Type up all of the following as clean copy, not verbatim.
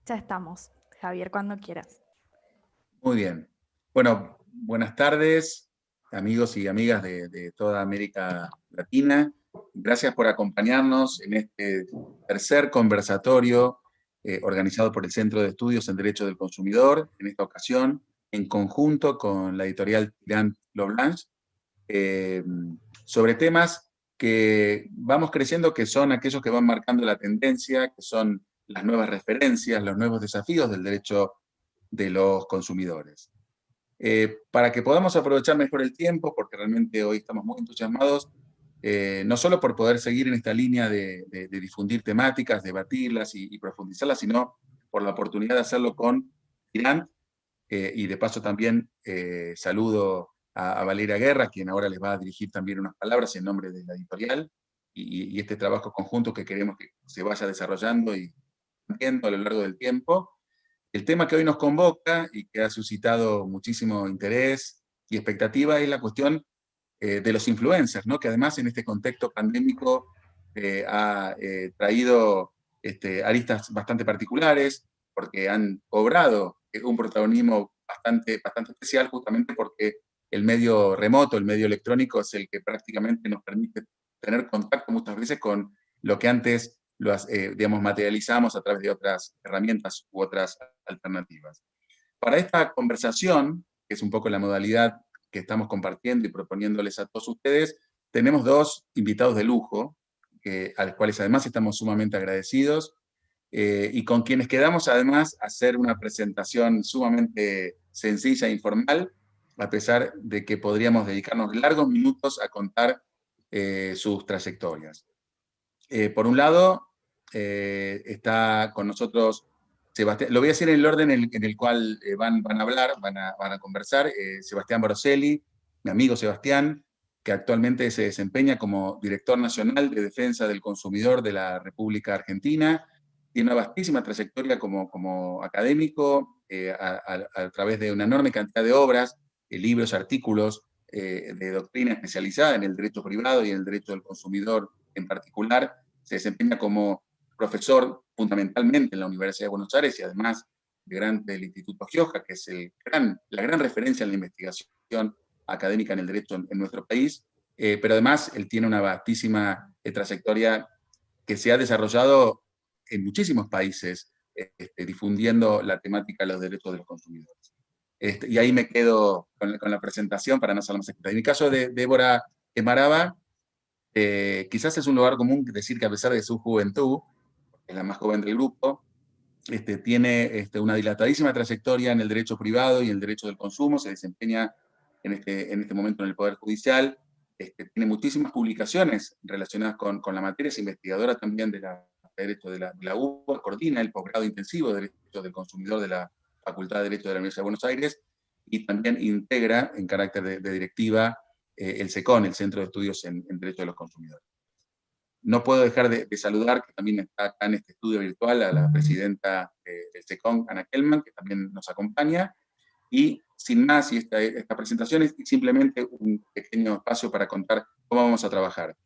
Ya estamos, Javier, cuando quieras. Muy bien. Bueno, buenas tardes, amigos y amigas de toda América Latina. Gracias por acompañarnos en este tercer conversatorio organizado por el Centro de Estudios en Derecho del Consumidor, en esta ocasión en conjunto con la editorial Tirant Lo Blanche, eh, sobre temas que vamos creciendo, que son aquellos que van marcando la tendencia, que son las nuevas referencias, los nuevos desafíos del derecho de los consumidores. Para que podamos aprovechar mejor el tiempo, porque realmente hoy estamos muy entusiasmados, no solo por poder seguir en esta línea de difundir temáticas, debatirlas y profundizarlas, sino por la oportunidad de hacerlo con Tirant, y de paso también saludo a Valeria Guerra, quien ahora les va a dirigir también unas palabras en nombre de la editorial, y este trabajo conjunto que queremos que se vaya desarrollando y a lo largo del tiempo. El tema que hoy nos convoca y que ha suscitado muchísimo interés y expectativa es la cuestión de los influencers, ¿no? Que además en este contexto pandémico ha traído aristas bastante particulares, porque han cobrado un protagonismo bastante especial, justamente porque el medio remoto, el medio electrónico, es el que prácticamente nos permite tener contacto muchas veces con lo que antes digamos, materializamos a través de otras herramientas u otras alternativas. Para esta conversación, que es un poco la modalidad que estamos compartiendo y proponiéndoles a todos ustedes, tenemos dos invitados de lujo, a los cuales además estamos sumamente agradecidos, y con quienes quedamos además a hacer una presentación sumamente sencilla e informal, a pesar de que podríamos dedicarnos largos minutos a contar sus trayectorias. Por un lado, está con nosotros Sebastián, lo voy a decir en el orden en el cual van a hablar, van a conversar. Sebastián Baroselli, mi amigo Sebastián, que actualmente se desempeña como director nacional de defensa del consumidor de la República Argentina. Tiene una vastísima trayectoria como académico, a través de una enorme cantidad de obras, libros, artículos de doctrina especializada en el derecho privado y en el derecho del consumidor en particular. Se desempeña como profesor fundamentalmente en la Universidad de Buenos Aires y además del Instituto Gioja, que es la gran referencia en la investigación académica en el derecho en nuestro país. Pero además él tiene una vastísima trayectoria que se ha desarrollado en muchísimos países, difundiendo la temática de los derechos de los consumidores. Y ahí me quedo con la presentación para no ser más extensa. En mi caso de Débora Emaraba, quizás es un lugar común decir que a pesar de su juventud, es la más joven del grupo, tiene una dilatadísima trayectoria en el derecho privado y el derecho del consumo, se desempeña en este momento en el Poder Judicial, tiene muchísimas publicaciones relacionadas con la materia, es investigadora también de derecho de la UBA, coordina el posgrado intensivo de Derecho del Consumidor de la Facultad de Derecho de la Universidad de Buenos Aires, y también integra en carácter de directiva el SECON, el Centro de Estudios en Derecho de los Consumidores. No puedo dejar de saludar, que también está acá en este estudio virtual, a la presidenta del SECON, Ana Kellman, que también nos acompaña. Y sin más, y esta presentación es simplemente un pequeño espacio para contar cómo vamos a trabajar.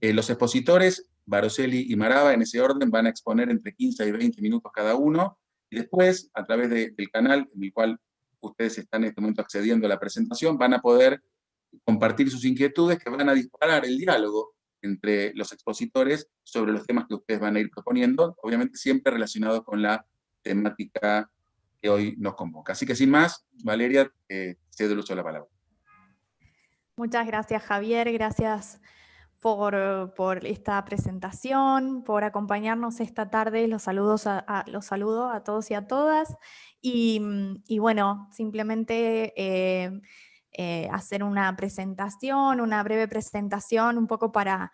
Los expositores, Baroselli y Maraba, en ese orden, van a exponer entre 15 y 20 minutos cada uno, y después, a través del canal en el cual ustedes están en este momento accediendo a la presentación, van a poder compartir sus inquietudes que van a disparar el diálogo entre los expositores sobre los temas que ustedes van a ir proponiendo, obviamente siempre relacionados con la temática que hoy nos convoca. Así que sin más, Valeria, cedo el uso de la palabra. Muchas gracias, Javier. Gracias por esta presentación, por acompañarnos esta tarde. Los saludo a todos y a todas. Y bueno, simplemente hacer una presentación, una breve presentación, un poco para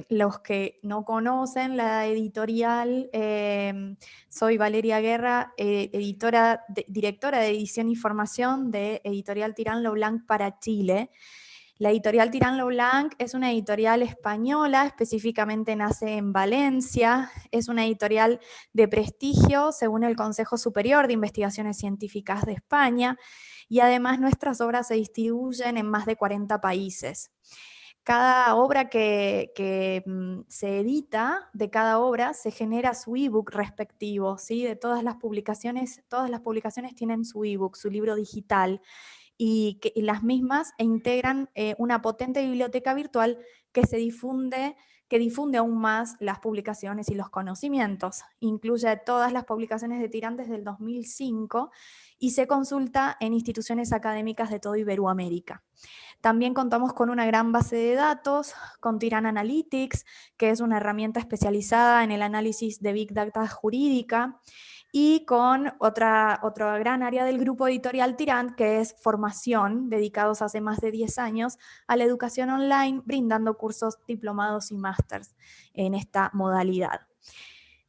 los que no conocen la editorial. Soy Valeria Guerra, directora de edición y formación de Editorial Tirant Lo Blanc para Chile. La editorial Tirant Lo Blanc es una editorial española, específicamente nace en Valencia, es una editorial de prestigio según el Consejo Superior de Investigaciones Científicas de España, y además nuestras obras se distribuyen en más de 40 países. Cada obra que se edita, de cada obra se genera su ebook respectivo, ¿sí? De todas las publicaciones tienen su ebook, su libro digital, y las mismas integran una potente biblioteca virtual que difunde aún más las publicaciones y los conocimientos. Incluye todas las publicaciones de Tirán desde el 2005 y se consulta en instituciones académicas de toda Iberoamérica. También contamos con una gran base de datos, con Tirán Analytics, que es una herramienta especializada en el análisis de Big Data jurídica, y con otra gran área del grupo editorial Tirán, que es formación, dedicados hace más de 10 años a la educación online, brindando cursos, diplomados y másters en esta modalidad.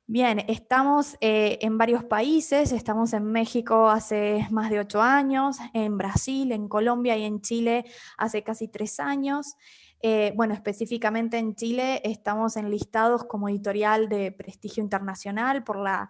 Bien, estamos en varios países, estamos en México hace más de 8 años, en Brasil, en Colombia y en Chile hace casi 3 años. Bueno, específicamente en Chile estamos enlistados como editorial de prestigio internacional por la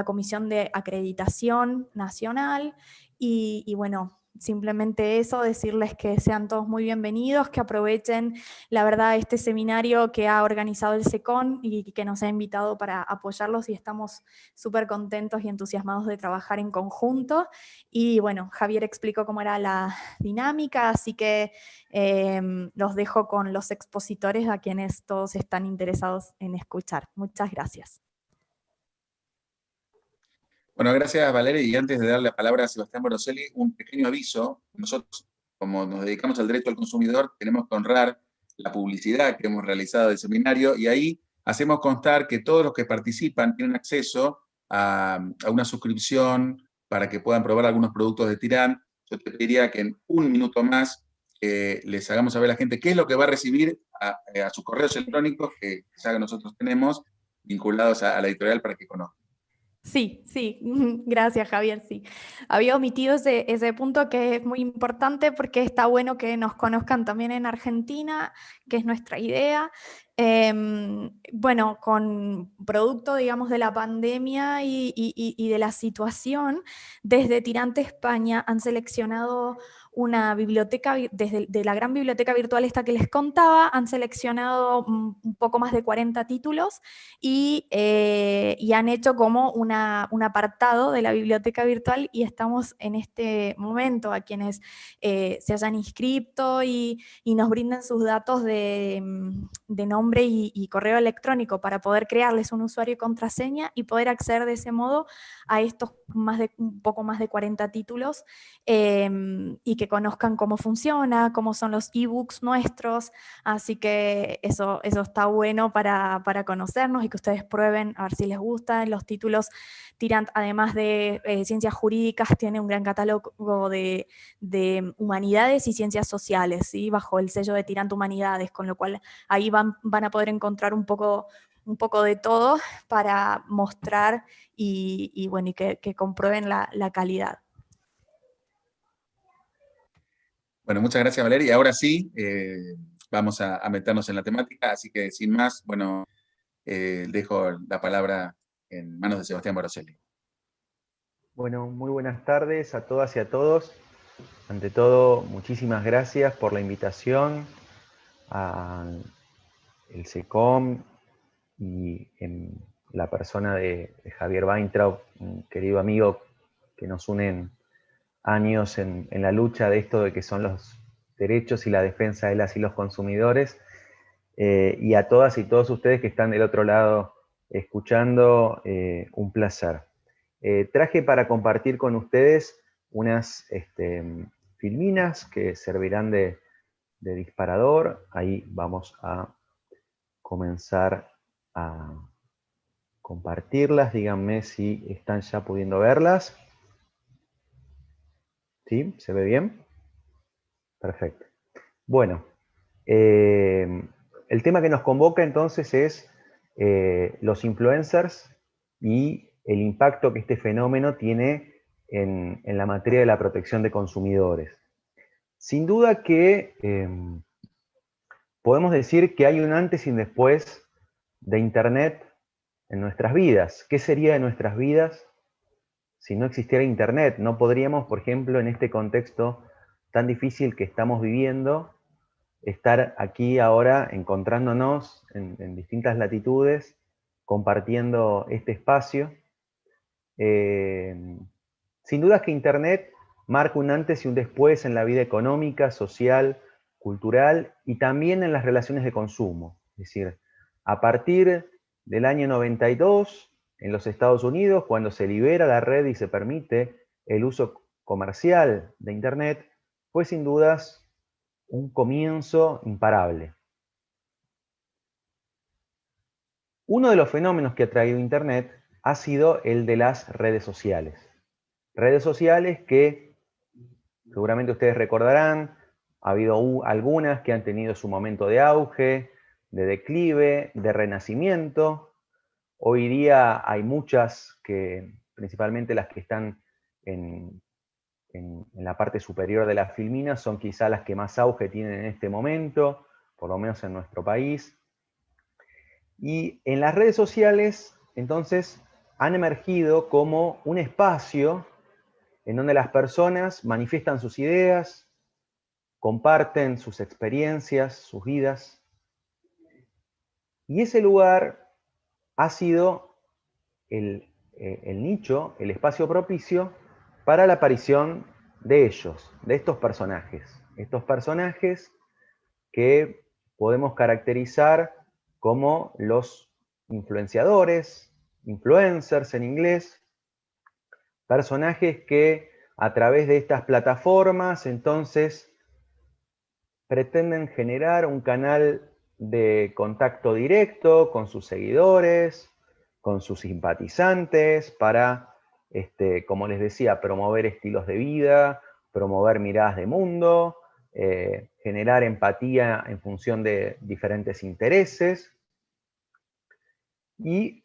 Comisión de Acreditación Nacional y bueno, simplemente eso, decirles que sean todos muy bienvenidos, que aprovechen, la verdad, este seminario que ha organizado el SECON y que nos ha invitado para apoyarlos, y estamos súper contentos y entusiasmados de trabajar en conjunto. Y bueno, Javier explicó cómo era la dinámica, así que los dejo con los expositores a quienes todos están interesados en escuchar. Muchas gracias. Bueno, gracias Valeria, y antes de darle la palabra a Sebastián Boroselli, un pequeño aviso. Nosotros, como nos dedicamos al derecho al consumidor, tenemos que honrar la publicidad que hemos realizado del seminario, y ahí hacemos constar que todos los que participan tienen acceso a una suscripción para que puedan probar algunos productos de Tirán. Yo te pediría que en un minuto más les hagamos saber a la gente qué es lo que va a recibir a sus correos electrónicos que ya nosotros tenemos vinculados a la editorial para que conozcan. Sí, gracias Javier, sí. Había omitido ese punto que es muy importante porque está bueno que nos conozcan también en Argentina, que es nuestra idea. Bueno, con producto, digamos, de la pandemia y de la situación, desde Tirante España han seleccionado una biblioteca, de la gran biblioteca virtual esta que les contaba, han seleccionado un poco más de 40 títulos y han hecho como un apartado de la biblioteca virtual, y estamos en este momento a quienes se hayan inscrito y nos brinden sus datos de nombre y correo electrónico para poder crearles un usuario y contraseña y poder acceder de ese modo a estos un poco más de 40 títulos, y que conozcan cómo funciona, cómo son los ebooks nuestros. Así que eso está bueno para conocernos y que ustedes prueben a ver si les gustan. Los títulos Tirant, además de ciencias jurídicas, tiene un gran catálogo de humanidades y ciencias sociales, ¿sí? Bajo el sello de Tirant Humanidades, con lo cual ahí van a poder encontrar un poco de todo para mostrar y bueno, y que comprueben la calidad. Bueno, muchas gracias Valeria. Y ahora sí, vamos a meternos en la temática, así que sin más, bueno, dejo la palabra en manos de Sebastián Boroselli. Bueno, muy buenas tardes a todas y a todos. Ante todo, muchísimas gracias por la invitación al SECOM y en la persona de Javier Weintraub, un querido amigo que nos unen años en la lucha de esto de que son los derechos y la defensa de las y los consumidores, y a todas y todos ustedes que están del otro lado escuchando, un placer. Traje para compartir con ustedes unas filminas que servirán de disparador. Ahí vamos a comenzar a compartirlas. Díganme si están ya pudiendo verlas. ¿Sí? ¿Se ve bien? Perfecto. Bueno, el tema que nos convoca entonces es los influencers y el impacto que este fenómeno tiene en la materia de la protección de consumidores. Sin duda que podemos decir que hay un antes y un después de Internet en nuestras vidas. ¿Qué sería de nuestras vidas si no existiera Internet? No podríamos, por ejemplo, en este contexto tan difícil que estamos viviendo, estar aquí ahora encontrándonos en distintas latitudes, compartiendo este espacio. Sin duda que Internet marca un antes y un después en la vida económica, social, cultural y también en las relaciones de consumo. Es decir, a partir del año 92, en los Estados Unidos, cuando se libera la red y se permite el uso comercial de Internet, fue sin dudas un comienzo imparable. Uno de los fenómenos que ha traído Internet ha sido el de las redes sociales. Redes sociales que seguramente ustedes recordarán, ha habido algunas que han tenido su momento de auge, de declive, de renacimiento. Hoy día hay muchas que, principalmente las que están en la parte superior de la filmina, son quizá las que más auge tienen en este momento, por lo menos en nuestro país. Y en las redes sociales, entonces, han emergido como un espacio en donde las personas manifiestan sus ideas, comparten sus experiencias, sus vidas. Y ese lugar ha sido el nicho, el espacio propicio para la aparición de ellos, de estos personajes. Estos personajes que podemos caracterizar como los influenciadores, influencers en inglés, personajes que a través de estas plataformas entonces pretenden generar un canal de contacto directo con sus seguidores, con sus simpatizantes, para, como les decía, promover estilos de vida, promover miradas de mundo, generar empatía en función de diferentes intereses. Y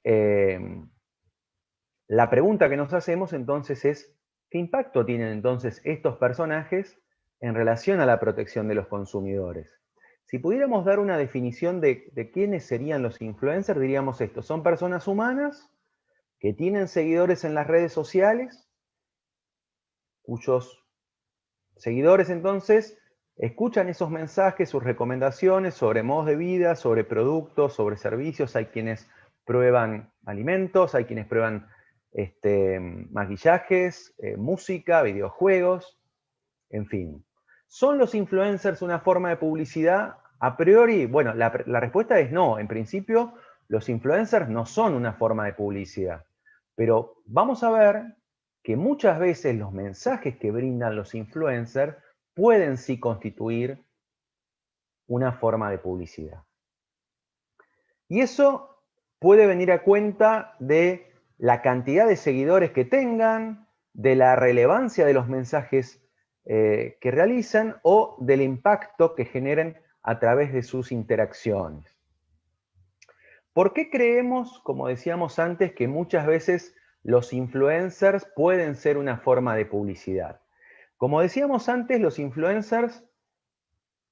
la pregunta que nos hacemos entonces es, ¿qué impacto tienen entonces estos personajes en relación a la protección de los consumidores? Si pudiéramos dar una definición de quiénes serían los influencers, diríamos esto: son personas humanas que tienen seguidores en las redes sociales, cuyos seguidores entonces escuchan esos mensajes, sus recomendaciones sobre modos de vida, sobre productos, sobre servicios. Hay quienes prueban alimentos, hay quienes prueban maquillajes, música, videojuegos, en fin. ¿Son los influencers una forma de publicidad? A priori, bueno, la respuesta es no. En principio, los influencers no son una forma de publicidad. Pero vamos a ver que muchas veces los mensajes que brindan los influencers pueden sí constituir una forma de publicidad. Y eso puede venir a cuenta de la cantidad de seguidores que tengan, de la relevancia de los mensajes que realizan o del impacto que generen a través de sus interacciones. ¿Por qué creemos, como decíamos antes, que muchas veces los influencers pueden ser una forma de publicidad? Como decíamos antes, los influencers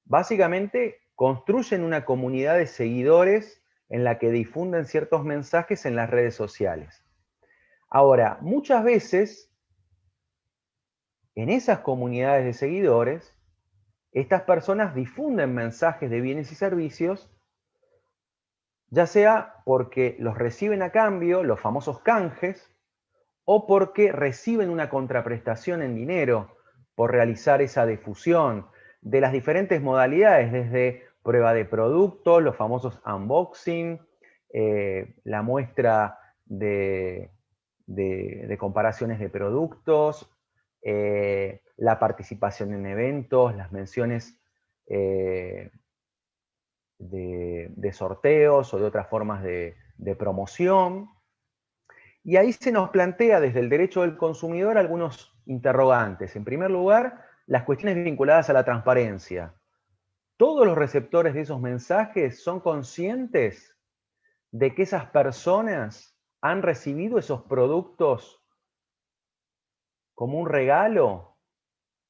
básicamente construyen una comunidad de seguidores en la que difunden ciertos mensajes en las redes sociales. Ahora, muchas veces, en esas comunidades de seguidores, estas personas difunden mensajes de bienes y servicios, ya sea porque los reciben a cambio, los famosos canjes, o porque reciben una contraprestación en dinero por realizar esa difusión de las diferentes modalidades, desde prueba de productos, los famosos unboxing, la muestra de comparaciones de productos, la participación en eventos, las menciones de sorteos o de otras formas de promoción. Y ahí se nos plantea desde el derecho del consumidor algunos interrogantes. En primer lugar, las cuestiones vinculadas a la transparencia. ¿Todos los receptores de esos mensajes son conscientes de que esas personas han recibido esos productos como un regalo?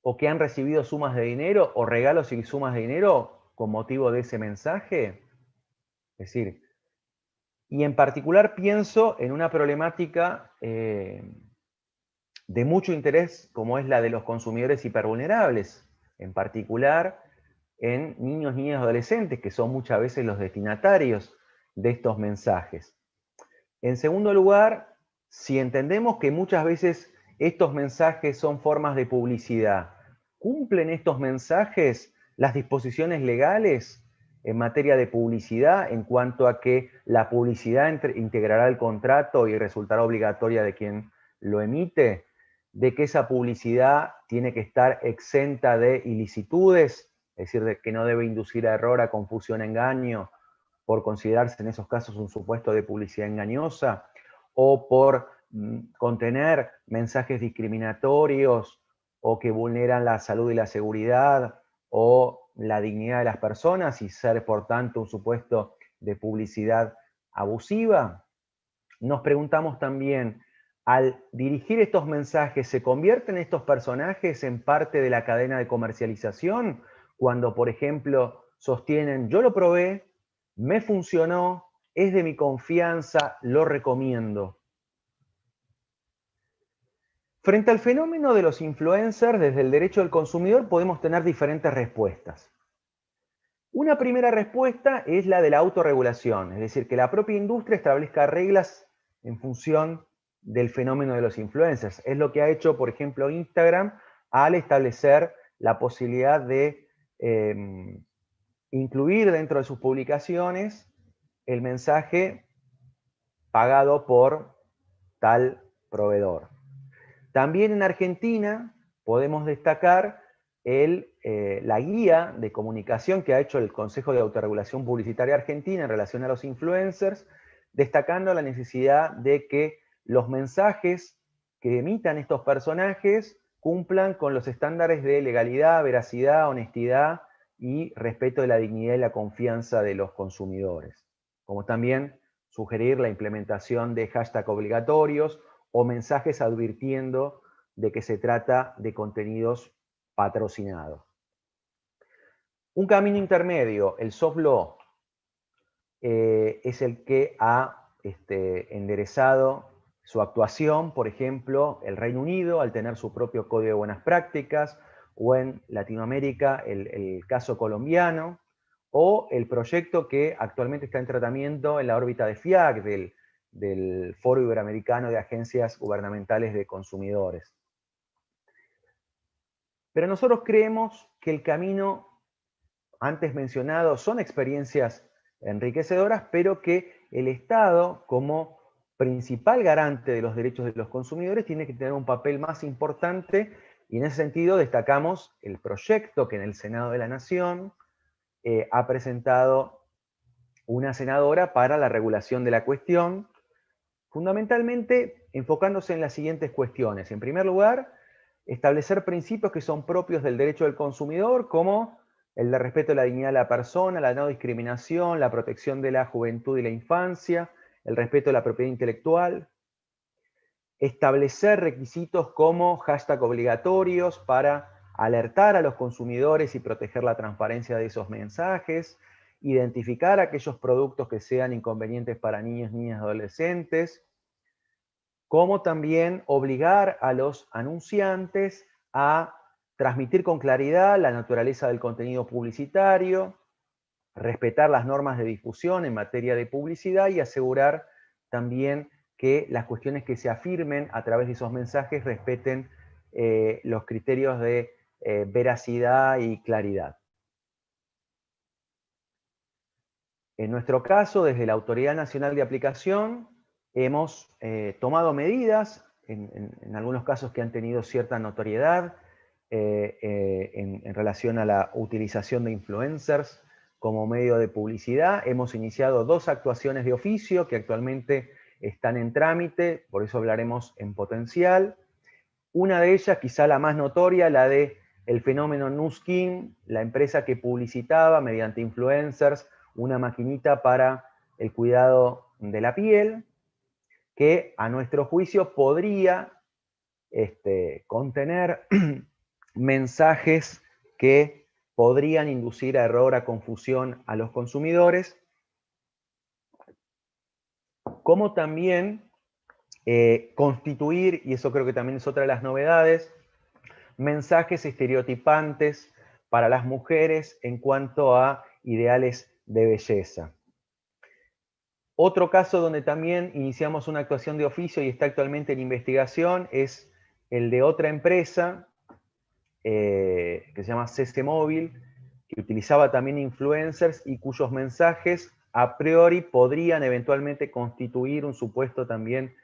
¿O que han recibido sumas de dinero o regalos y sumas de dinero con motivo de ese mensaje? Es decir, y en particular pienso en una problemática de mucho interés como es la de los consumidores hipervulnerables, en particular en niños, niñas y adolescentes, que son muchas veces los destinatarios de estos mensajes. En segundo lugar, si entendemos que muchas veces estos mensajes son formas de publicidad, ¿cumplen estos mensajes las disposiciones legales en materia de publicidad en cuanto a que la publicidad integrará el contrato y resultará obligatoria de quien lo emite? ¿De que esa publicidad tiene que estar exenta de ilicitudes? Es decir, de que no debe inducir a error, a confusión, a engaño, por considerarse en esos casos un supuesto de publicidad engañosa, o por contener mensajes discriminatorios o que vulneran la salud y la seguridad o la dignidad de las personas y ser, por tanto, un supuesto de publicidad abusiva. Nos preguntamos también, al dirigir estos mensajes, ¿se convierten estos personajes en parte de la cadena de comercialización? Cuando, por ejemplo, sostienen, yo lo probé, me funcionó, es de mi confianza, lo recomiendo. Frente al fenómeno de los influencers, desde el derecho del consumidor podemos tener diferentes respuestas. Una primera respuesta es la de la autorregulación, es decir, que la propia industria establezca reglas en función del fenómeno de los influencers. Es lo que ha hecho, por ejemplo, Instagram al establecer la posibilidad de incluir dentro de sus publicaciones el mensaje pagado por tal proveedor. También en Argentina podemos destacar la guía de comunicación que ha hecho el Consejo de Autorregulación Publicitaria Argentina en relación a los influencers, destacando la necesidad de que los mensajes que emitan estos personajes cumplan con los estándares de legalidad, veracidad, honestidad y respeto de la dignidad y la confianza de los consumidores. Como también sugerir la implementación de hashtags obligatorios o mensajes advirtiendo de que se trata de contenidos patrocinados. Un camino intermedio, el soft law, es el que ha enderezado su actuación, por ejemplo, el Reino Unido, al tener su propio Código de Buenas Prácticas, o en Latinoamérica, el caso colombiano, o el proyecto que actualmente está en tratamiento en la órbita de FIAC, del Foro Iberoamericano de Agencias Gubernamentales de Consumidores. Pero nosotros creemos que el camino antes mencionado son experiencias enriquecedoras, pero que el Estado, como principal garante de los derechos de los consumidores, tiene que tener un papel más importante, y en ese sentido destacamos el proyecto que en el Senado de la Nación ha presentado una senadora para la regulación de la cuestión, fundamentalmente enfocándose en las siguientes cuestiones. En primer lugar, establecer principios que son propios del derecho del consumidor, como el de respeto a la dignidad de la persona, la no discriminación, la protección de la juventud y la infancia, el respeto a la propiedad intelectual. Establecer requisitos como hashtag obligatorios para alertar a los consumidores y proteger la transparencia de esos mensajes. Identificar aquellos productos que sean inconvenientes para niños, niñas y adolescentes. Como también obligar a los anunciantes a transmitir con claridad la naturaleza del contenido publicitario, respetar las normas de difusión en materia de publicidad y asegurar también que las cuestiones que se afirmen a través de esos mensajes respeten los criterios de veracidad y claridad. En nuestro caso, desde la Autoridad Nacional de Aplicación, hemos tomado medidas, en algunos casos que han tenido cierta notoriedad, en relación a la utilización de influencers como medio de publicidad. Hemos iniciado 2 actuaciones de oficio que actualmente están en trámite, por eso hablaremos en potencial. Una de ellas, quizá la más notoria, la de el fenómeno Nu Skin, la empresa que publicitaba mediante influencers una maquinita para el cuidado de la piel, que a nuestro juicio podría contener mensajes que podrían inducir a error, a confusión a los consumidores, como también constituir, y eso creo que también es otra de las novedades, mensajes estereotipantes para las mujeres en cuanto a ideales de belleza. Otro caso donde también iniciamos una actuación de oficio y está actualmente en investigación es el de otra empresa que se llama CC Móvil, que utilizaba también influencers y cuyos mensajes a priori podrían eventualmente constituir un supuesto también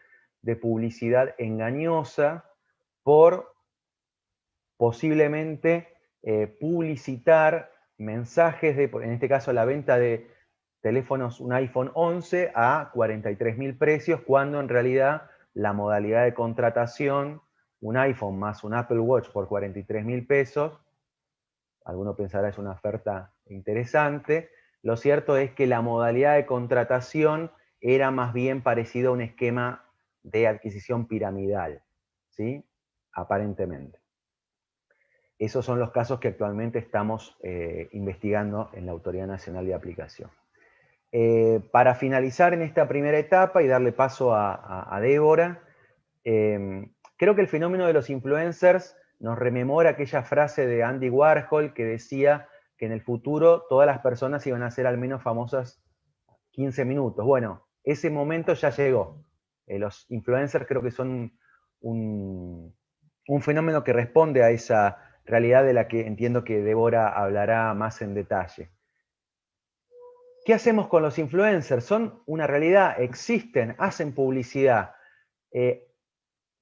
de publicidad engañosa por posiblemente publicitar mensajes de, en este caso, la venta de teléfonos, un iPhone 11 a 43.000 precios, cuando en realidad la modalidad de contratación, un iPhone más un Apple Watch por 43.000 pesos, alguno pensará es una oferta interesante, lo cierto es que la modalidad de contratación era más bien parecido a un esquema de adquisición piramidal, ¿sí? Aparentemente. Esos son los casos que actualmente estamos investigando en la Autoridad Nacional de Aplicación. Para finalizar en esta primera etapa y darle paso a Débora, creo que el fenómeno de los influencers nos rememora aquella frase de Andy Warhol que decía que en el futuro todas las personas iban a ser al menos famosas 15 minutos. Bueno, ese momento ya llegó. Los influencers creo que son un fenómeno que responde a esa realidad de la que entiendo que Débora hablará más en detalle. ¿Qué hacemos con los influencers? Son una realidad, existen, hacen publicidad.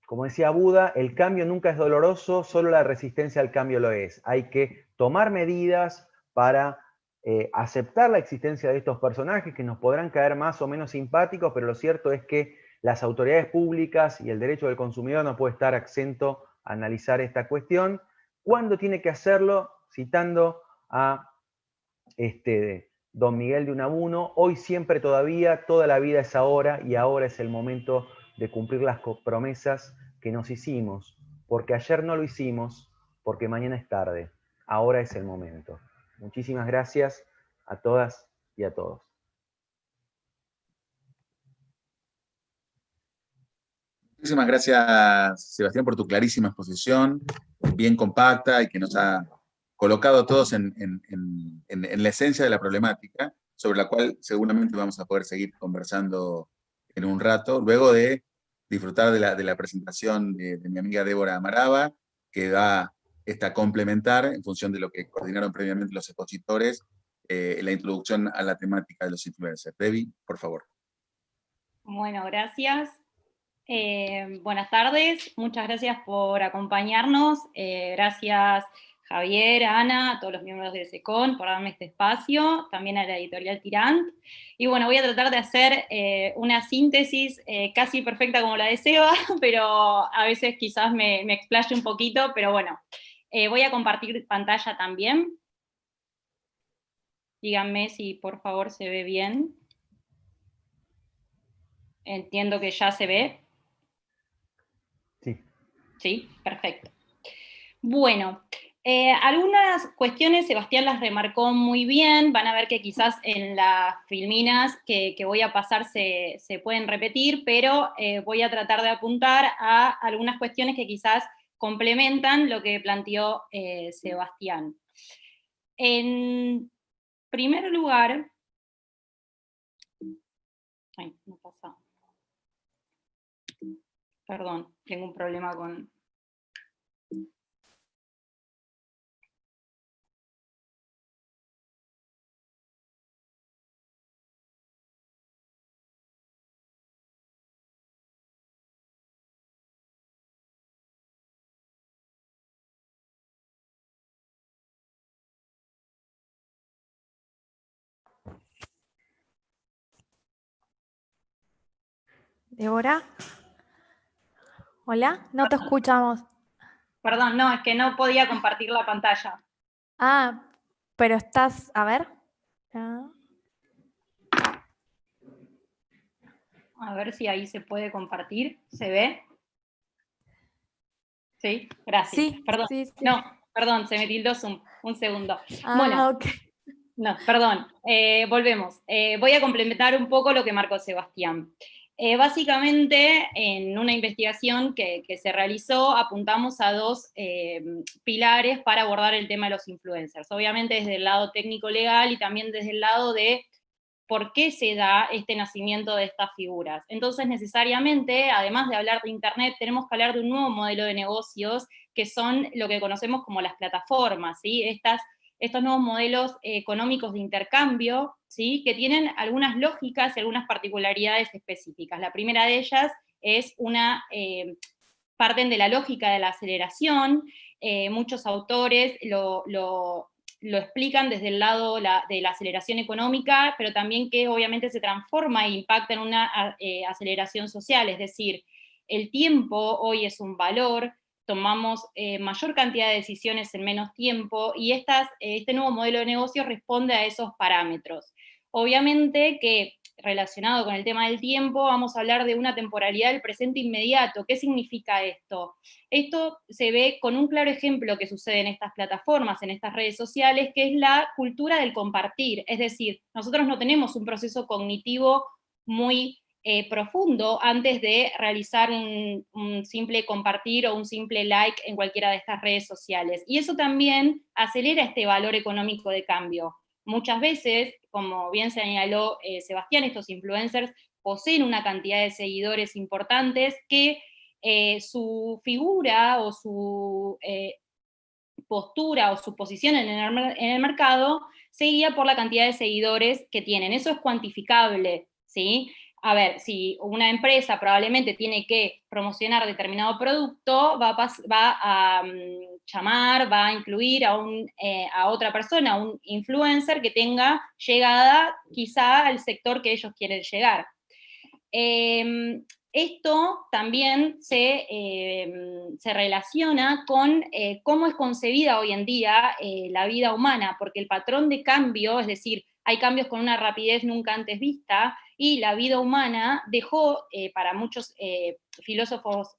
Como decía Buda, el cambio nunca es doloroso, solo la resistencia al cambio lo es. Hay que tomar medidas para aceptar la existencia de estos personajes que nos podrán caer más o menos simpáticos, pero lo cierto es que las autoridades públicas y el derecho del consumidor no puede estar exento a analizar esta cuestión. ¿Cuándo tiene que hacerlo? Citando a Don Miguel de Unamuno: hoy, siempre, todavía, toda la vida es ahora, y ahora es el momento de cumplir las promesas que nos hicimos, porque ayer no lo hicimos, porque mañana es tarde, ahora es el momento. Muchísimas gracias a todas y a todos. Muchísimas gracias, Sebastián, por tu clarísima exposición, bien compacta y que nos ha colocado a todos en la esencia de la problemática, sobre la cual seguramente vamos a poder seguir conversando en un rato, luego de disfrutar de la presentación de mi amiga Débora Amarava, que va a complementar, en función de lo que coordinaron previamente los expositores, la introducción a la temática de los influencers. Debbie, por favor. Bueno, gracias. Buenas tardes, muchas gracias por acompañarnos. Gracias Javier, Ana, a todos los miembros de SECON por darme este espacio, también a la editorial Tirant. Y bueno, voy a tratar de hacer una síntesis casi perfecta como la de Seba, pero a veces quizás me explaye un poquito, pero bueno, voy a compartir pantalla también. Díganme si por favor se ve bien. Entiendo que ya se ve. Sí. Sí, perfecto. Bueno, algunas cuestiones Sebastián las remarcó muy bien, van a ver que quizás en las filminas que voy a pasar se pueden repetir, pero voy a tratar de apuntar a algunas cuestiones que quizás complementan lo que planteó Sebastián. En primer lugar, ay, no pasa. Perdón, tengo un problema con... Débora. Hola, no te escuchamos. Perdón, no, es que no podía compartir la pantalla. Ah, pero estás, a ver. A ver si ahí se puede compartir. ¿Se ve? Sí, gracias. Sí, perdón. sí. No, perdón, se me tildó Zoom. Un segundo. Ah, bueno, ok. No, perdón. Volvemos. Voy a complementar un poco lo que marcó Sebastián. Básicamente, en una investigación que se realizó, apuntamos a dos pilares para abordar el tema de los influencers. Obviamente desde el lado técnico-legal y también desde el lado de por qué se da este nacimiento de estas figuras. Entonces, necesariamente, además de hablar de Internet, tenemos que hablar de un nuevo modelo de negocios, que son lo que conocemos como las plataformas, ¿sí? Estos nuevos modelos económicos de intercambio, ¿sí? Que tienen algunas lógicas y algunas particularidades específicas. La primera de ellas es parten de la lógica de la aceleración. Muchos autores lo explican desde el lado de la aceleración económica, pero también que obviamente se transforma e impacta en una aceleración social, es decir, el tiempo hoy es un valor, tomamos mayor cantidad de decisiones en menos tiempo, y este nuevo modelo de negocio responde a esos parámetros. Obviamente que relacionado con el tema del tiempo, vamos a hablar de una temporalidad del presente inmediato. ¿Qué significa esto? Esto se ve con un claro ejemplo que sucede en estas plataformas, en estas redes sociales, que es la cultura del compartir. Es decir, nosotros no tenemos un proceso cognitivo muy profundo antes de realizar un simple compartir o un simple like en cualquiera de estas redes sociales. Y eso también acelera este valor económico de cambio. Muchas veces, como bien señaló Sebastián, estos influencers poseen una cantidad de seguidores importantes que su figura o su postura o su posición en el mercado se guía por la cantidad de seguidores que tienen. Eso es cuantificable, ¿sí? A ver, si una empresa probablemente tiene que promocionar determinado producto, va a llamar, va a incluir a otra persona, a un influencer que tenga llegada quizá al sector que ellos quieren llegar. Esto también se relaciona con cómo es concebida hoy en día la vida humana, porque el patrón de cambio, es decir, hay cambios con una rapidez nunca antes vista, y la vida humana dejó, para muchos filósofos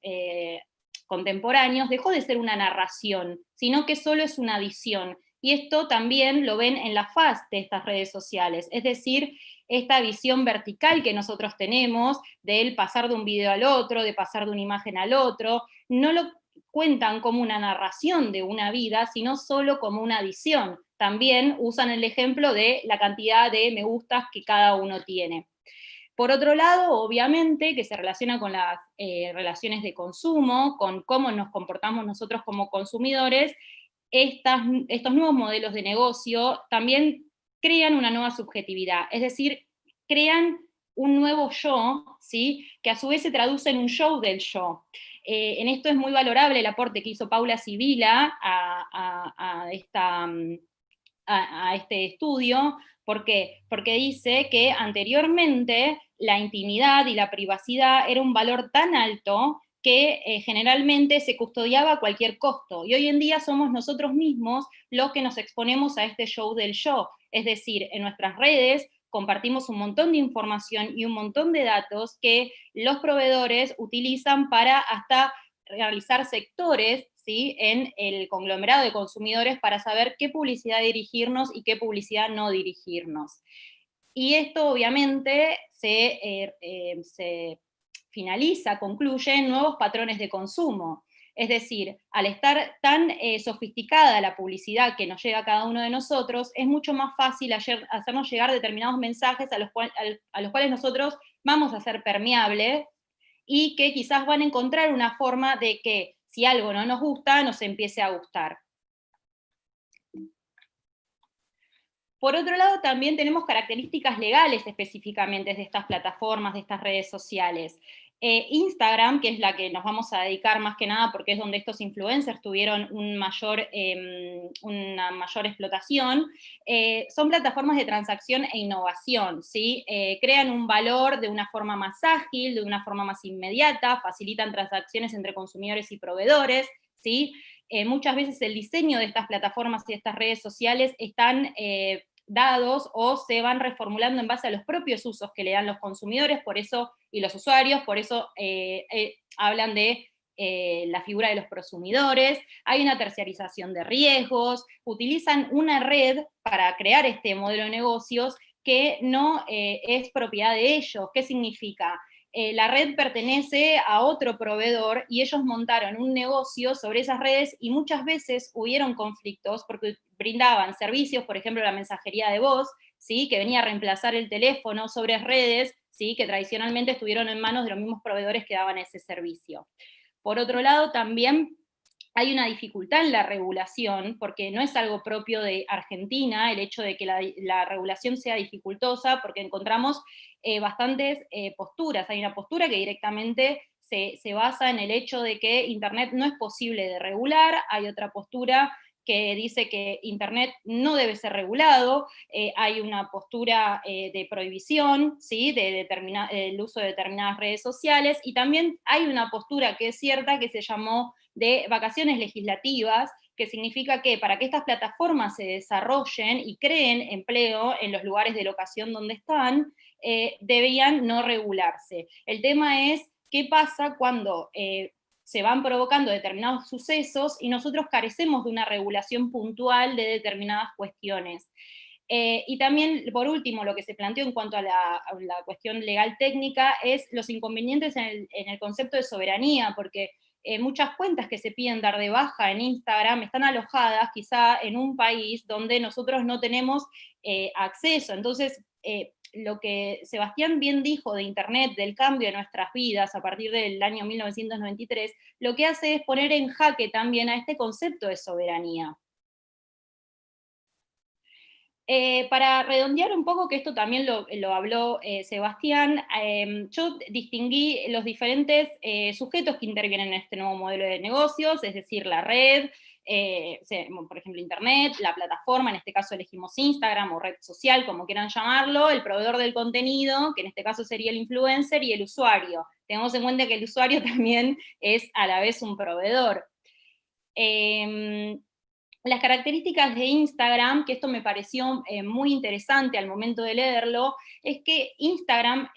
contemporáneos, dejó de ser una narración, sino que solo es una adición. Y esto también lo ven en la faz de estas redes sociales, es decir, esta visión vertical que nosotros tenemos del pasar de un video al otro, de pasar de una imagen al otro, no lo cuentan como una narración de una vida, sino solo como una adición. También usan el ejemplo de la cantidad de me gustas que cada uno tiene. Por otro lado, obviamente, que se relaciona con las relaciones de consumo, con cómo nos comportamos nosotros como consumidores, estos nuevos modelos de negocio también crean una nueva subjetividad, es decir, crean un nuevo yo, ¿sí? Que a su vez se traduce en un show del yo. En esto es muy valorable el aporte que hizo Paula Sibila a este estudio. ¿Por qué? Porque dice que anteriormente la intimidad y la privacidad era un valor tan alto que generalmente se custodiaba a cualquier costo, y hoy en día somos nosotros mismos los que nos exponemos a este show del yo, es decir, en nuestras redes compartimos un montón de información y un montón de datos que los proveedores utilizan para hasta realizar sectores, ¿sí?, en el conglomerado de consumidores para saber qué publicidad dirigirnos y qué publicidad no dirigirnos. Y esto obviamente se finaliza, concluye en nuevos patrones de consumo. Es decir, al estar tan sofisticada la publicidad que nos llega a cada uno de nosotros, es mucho más fácil hacernos llegar determinados mensajes a los cuales nosotros vamos a ser permeables, y que quizás van a encontrar una forma de que si algo no nos gusta, nos empiece a gustar. Por otro lado, también tenemos características legales específicamente de estas plataformas, de estas redes sociales. Instagram, que es la que nos vamos a dedicar más que nada porque es donde estos influencers tuvieron una mayor explotación, son plataformas de transacción e innovación, ¿sí? Crean un valor de una forma más ágil, de una forma más inmediata, facilitan transacciones entre consumidores y proveedores, ¿sí? Muchas veces el diseño de estas plataformas y de estas redes sociales están dados o se van reformulando en base a los propios usos que le dan los consumidores, por eso, y los usuarios, por eso hablan de la figura de los prosumidores. Hay una terciarización de riesgos, utilizan una red para crear este modelo de negocios que no es propiedad de ellos. ¿Qué significa? la red pertenece a otro proveedor y ellos montaron un negocio sobre esas redes y muchas veces hubieron conflictos porque brindaban servicios, por ejemplo, la mensajería de voz, ¿sí? Que venía a reemplazar el teléfono sobre redes, ¿sí? Que tradicionalmente estuvieron en manos de los mismos proveedores que daban ese servicio. Por otro lado, también hay una dificultad en la regulación, porque no es algo propio de Argentina, el hecho de que la regulación sea dificultosa, porque encontramos bastantes posturas. Hay una postura que directamente se basa en el hecho de que Internet no es posible de regular, hay otra postura que dice que Internet no debe ser regulado, hay una postura de prohibición, ¿sí? del uso de determinadas redes sociales, y también hay una postura que es cierta que se llamó de vacaciones legislativas, que significa que para que estas plataformas se desarrollen y creen empleo en los lugares de locación donde están, debían no regularse. El tema es qué pasa cuando se van provocando determinados sucesos y nosotros carecemos de una regulación puntual de determinadas cuestiones. Y también, por último, lo que se planteó en cuanto a la cuestión legal técnica es los inconvenientes en el concepto de soberanía, porque muchas cuentas que se piden dar de baja en Instagram están alojadas quizá en un país donde nosotros no tenemos acceso. Entonces, lo que Sebastián bien dijo de Internet, del cambio de nuestras vidas a partir del año 1993, lo que hace es poner en jaque también a este concepto de soberanía. Para redondear un poco, que esto también lo habló Sebastián, yo distinguí los diferentes sujetos que intervienen en este nuevo modelo de negocios, es decir, la red, por ejemplo, Internet, la plataforma, en este caso elegimos Instagram o red social, como quieran llamarlo, el proveedor del contenido, que en este caso sería el influencer, y el usuario. Tengamos en cuenta que el usuario también es a la vez un proveedor. Las características de Instagram, que esto me pareció muy interesante al momento de leerlo, es que Instagram,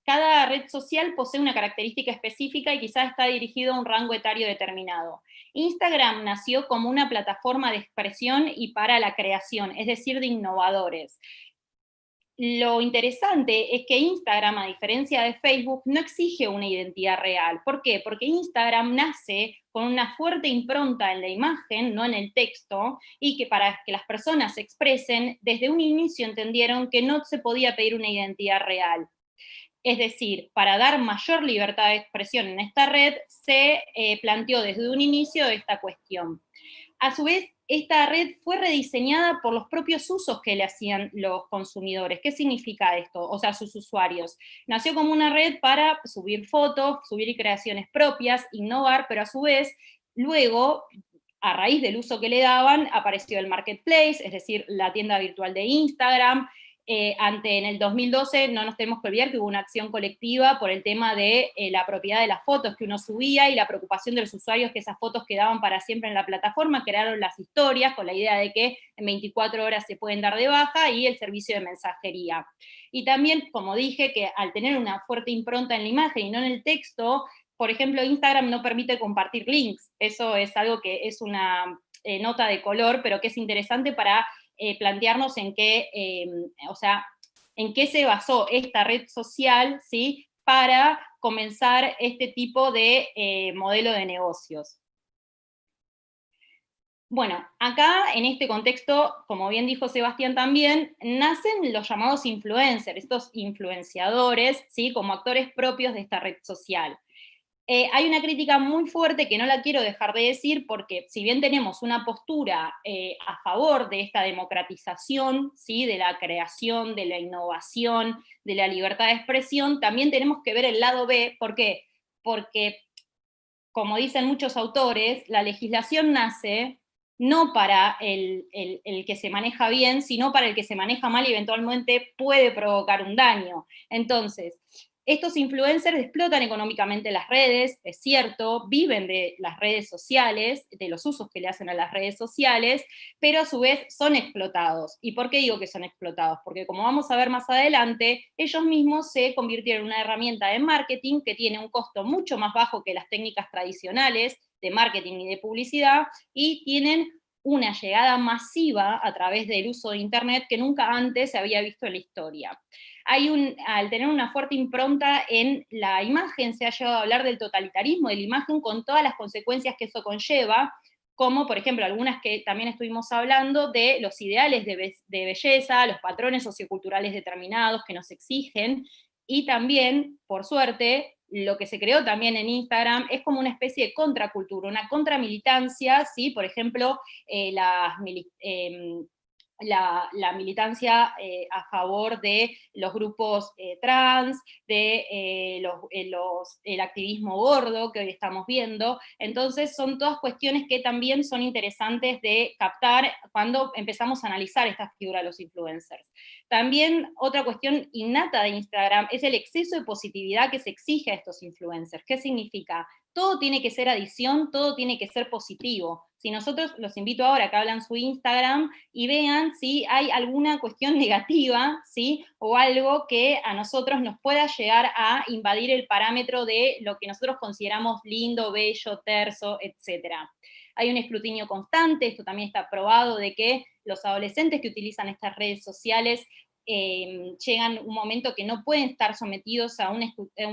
cada red social posee una característica específica y quizás está dirigido a un rango etario determinado. Instagram nació como una plataforma de expresión y para la creación, es decir, de innovadores. Lo interesante es que Instagram, a diferencia de Facebook, no exige una identidad real. ¿Por qué? Porque Instagram nace con una fuerte impronta en la imagen, no en el texto, y que para que las personas se expresen, desde un inicio entendieron que no se podía pedir una identidad real. Es decir, para dar mayor libertad de expresión en esta red, se planteó desde un inicio esta cuestión. A su vez, esta red fue rediseñada por los propios usos que le hacían los consumidores. ¿Qué significa esto? O sea, sus usuarios. Nació como una red para subir fotos, subir creaciones propias, innovar, pero a su vez, luego, a raíz del uso que le daban, apareció el marketplace, es decir, la tienda virtual de Instagram. En el 2012 no nos tenemos que olvidar que hubo una acción colectiva por el tema de la propiedad de las fotos que uno subía y la preocupación de los usuarios que esas fotos quedaban para siempre en la plataforma. Crearon las historias con la idea de que en 24 horas se pueden dar de baja, y el servicio de mensajería. Y también, como dije, que al tener una fuerte impronta en la imagen y no en el texto, por ejemplo, Instagram no permite compartir links. Eso es algo que es una nota de color, pero que es interesante para plantearnos en qué se basó esta red social, ¿sí? Para comenzar este tipo de modelo de negocios. Bueno, acá en este contexto, como bien dijo Sebastián también, nacen los llamados influencers, estos influenciadores, ¿sí? Como actores propios de esta red social. Hay una crítica muy fuerte que no la quiero dejar de decir, porque si bien tenemos una postura a favor de esta democratización, ¿sí? De la creación, de la innovación, de la libertad de expresión, también tenemos que ver el lado B. ¿Por qué? Porque, como dicen muchos autores, la legislación nace no para el que se maneja bien, sino para el que se maneja mal y eventualmente puede provocar un daño. Entonces, estos influencers explotan económicamente las redes, es cierto, viven de las redes sociales, de los usos que le hacen a las redes sociales, pero a su vez son explotados. ¿Y por qué digo que son explotados? Porque, como vamos a ver más adelante, ellos mismos se convirtieron en una herramienta de marketing que tiene un costo mucho más bajo que las técnicas tradicionales de marketing y de publicidad, y tienen una llegada masiva a través del uso de Internet que nunca antes se había visto en la historia. Al tener una fuerte impronta en la imagen, se ha llegado a hablar del totalitarismo de la imagen con todas las consecuencias que eso conlleva, como por ejemplo algunas que también estuvimos hablando de los ideales de belleza, los patrones socioculturales determinados que nos exigen, y también, por suerte, lo que se creó también en Instagram es como una especie de contracultura, una contramilitancia, ¿sí? Por ejemplo, la militancia a favor de los grupos trans, de el activismo gordo que hoy estamos viendo. Entonces son todas cuestiones que también son interesantes de captar cuando empezamos a analizar esta figura de los influencers. También otra cuestión innata de Instagram es el exceso de positividad que se exige a estos influencers. ¿Qué significa? Todo tiene que ser adición, todo tiene que ser positivo. Si nosotros los invito ahora a que hablan su Instagram y vean si hay alguna cuestión negativa, ¿sí? O algo que a nosotros nos pueda llegar a invadir el parámetro de lo que nosotros consideramos lindo, bello, terso, etc. Hay un escrutinio constante, esto también está probado, de que los adolescentes que utilizan estas redes sociales llegan un momento que no pueden estar sometidos a un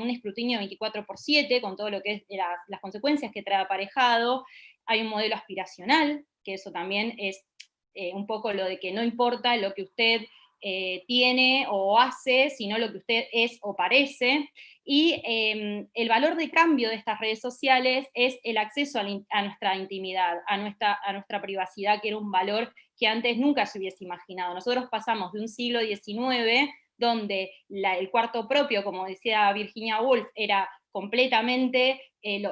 escrutinio 24/7, con todo lo que es las consecuencias que trae aparejado. Hay un modelo aspiracional, que eso también es un poco lo de que no importa lo que usted tiene o hace, sino lo que usted es o parece. Y el valor de cambio de estas redes sociales es el acceso a nuestra intimidad, a nuestra privacidad, que era un valor que antes nunca se hubiese imaginado. Nosotros pasamos de un siglo XIX, donde el cuarto propio, como decía Virginia Woolf, era completamente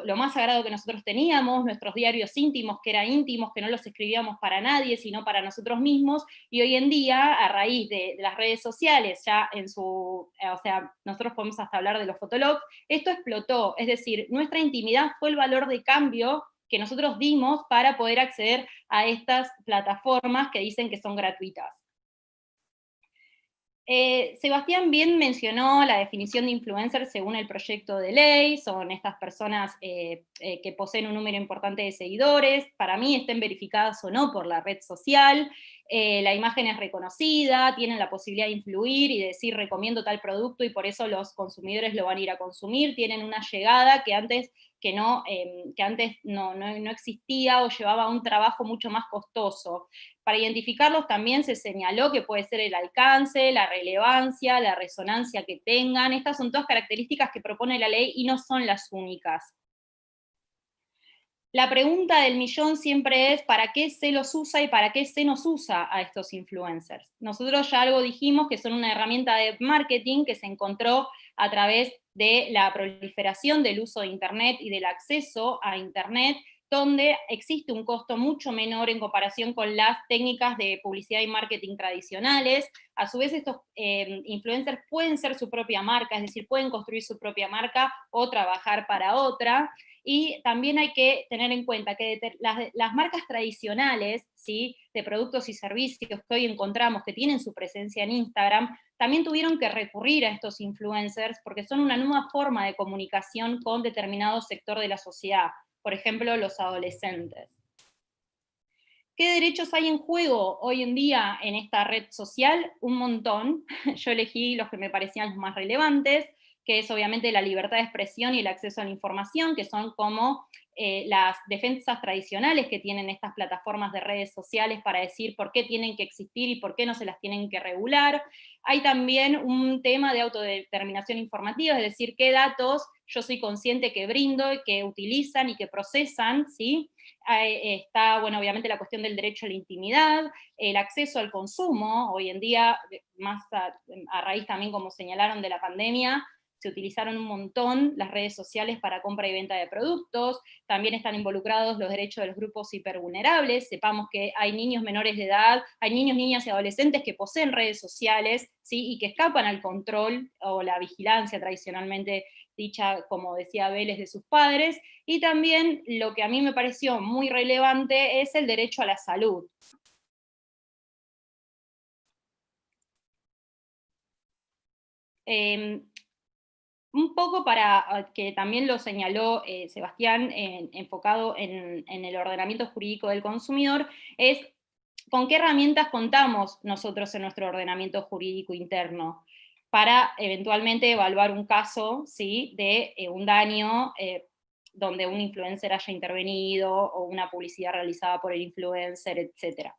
lo más sagrado que nosotros teníamos, nuestros diarios íntimos, que eran íntimos, que no los escribíamos para nadie, sino para nosotros mismos, y hoy en día, a raíz de las redes sociales, ya o sea, nosotros podemos hasta hablar de los fotologs, esto explotó, es decir, nuestra intimidad fue el valor de cambio que nosotros dimos para poder acceder a estas plataformas que dicen que son gratuitas. Sebastián bien mencionó la definición de influencer según el proyecto de ley. Son estas personas que poseen un número importante de seguidores, para mí estén verificadas o no por la red social, la imagen es reconocida, tienen la posibilidad de influir y decir recomiendo tal producto y por eso los consumidores lo van a ir a consumir, tienen una llegada que antes no existía o llevaba un trabajo mucho más costoso. Para identificarlos también se señaló que puede ser el alcance, la relevancia, la resonancia que tengan. Estas son todas características que propone la ley y no son las únicas. La pregunta del millón siempre es, ¿para qué se los usa y para qué se nos usa a estos influencers? Nosotros ya algo dijimos que son una herramienta de marketing que se encontró a través de la proliferación del uso de Internet y del acceso a Internet, donde existe un costo mucho menor en comparación con las técnicas de publicidad y marketing tradicionales. A su vez, estos influencers pueden ser su propia marca, es decir, pueden construir su propia marca o trabajar para otra. Y también hay que tener en cuenta que las marcas tradicionales, ¿sí?, de productos y servicios que hoy encontramos que tienen su presencia en Instagram, también tuvieron que recurrir a estos influencers porque son una nueva forma de comunicación con determinado sector de la sociedad, por ejemplo, los adolescentes. ¿Qué derechos hay en juego hoy en día en esta red social? Un montón. Yo elegí los que me parecían los más relevantes, que es obviamente la libertad de expresión y el acceso a la información, que son como las defensas tradicionales que tienen estas plataformas de redes sociales para decir por qué tienen que existir y por qué no se las tienen que regular. Hay también un tema de autodeterminación informativa, es decir, qué datos yo soy consciente que brindo, que utilizan y que procesan, ¿sí? Está, bueno, obviamente la cuestión del derecho a la intimidad, el acceso al consumo. Hoy en día, más a raíz también, como señalaron, de la pandemia, se utilizaron un montón las redes sociales para compra y venta de productos, también están involucrados los derechos de los grupos hipervulnerables. Sepamos que hay niños menores de edad, hay niños, niñas y adolescentes que poseen redes sociales, ¿sí?, y que escapan al control o la vigilancia tradicionalmente dicha, como decía Vélez, de sus padres. Y también lo que a mí me pareció muy relevante es el derecho a la salud. un poco para, que también lo señaló Sebastián, enfocado en el ordenamiento jurídico del consumidor, es con qué herramientas contamos nosotros en nuestro ordenamiento jurídico interno para eventualmente evaluar un caso, ¿sí?, de un daño donde un influencer haya intervenido o una publicidad realizada por el influencer, etc.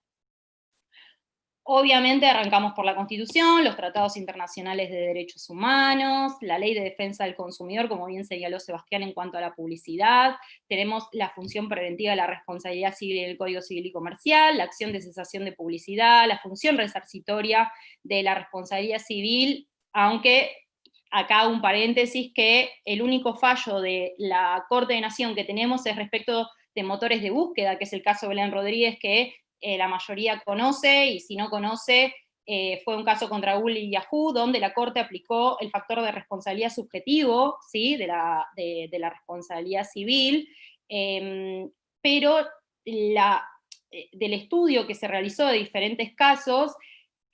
Obviamente arrancamos por la Constitución, los tratados internacionales de derechos humanos, la Ley de Defensa del Consumidor, como bien señaló Sebastián en cuanto a la publicidad, tenemos la función preventiva de la responsabilidad civil en el Código Civil y Comercial, la acción de cesación de publicidad, la función resarcitoria de la responsabilidad civil, aunque acá un paréntesis que el único fallo de la Corte de Nación que tenemos es respecto de motores de búsqueda, que es el caso de Belén Rodríguez, que la mayoría conoce, y si no conoce, fue un caso contra Google y Yahoo, donde la Corte aplicó el factor de responsabilidad subjetivo, ¿sí?, de la responsabilidad civil, pero del estudio que se realizó de diferentes casos,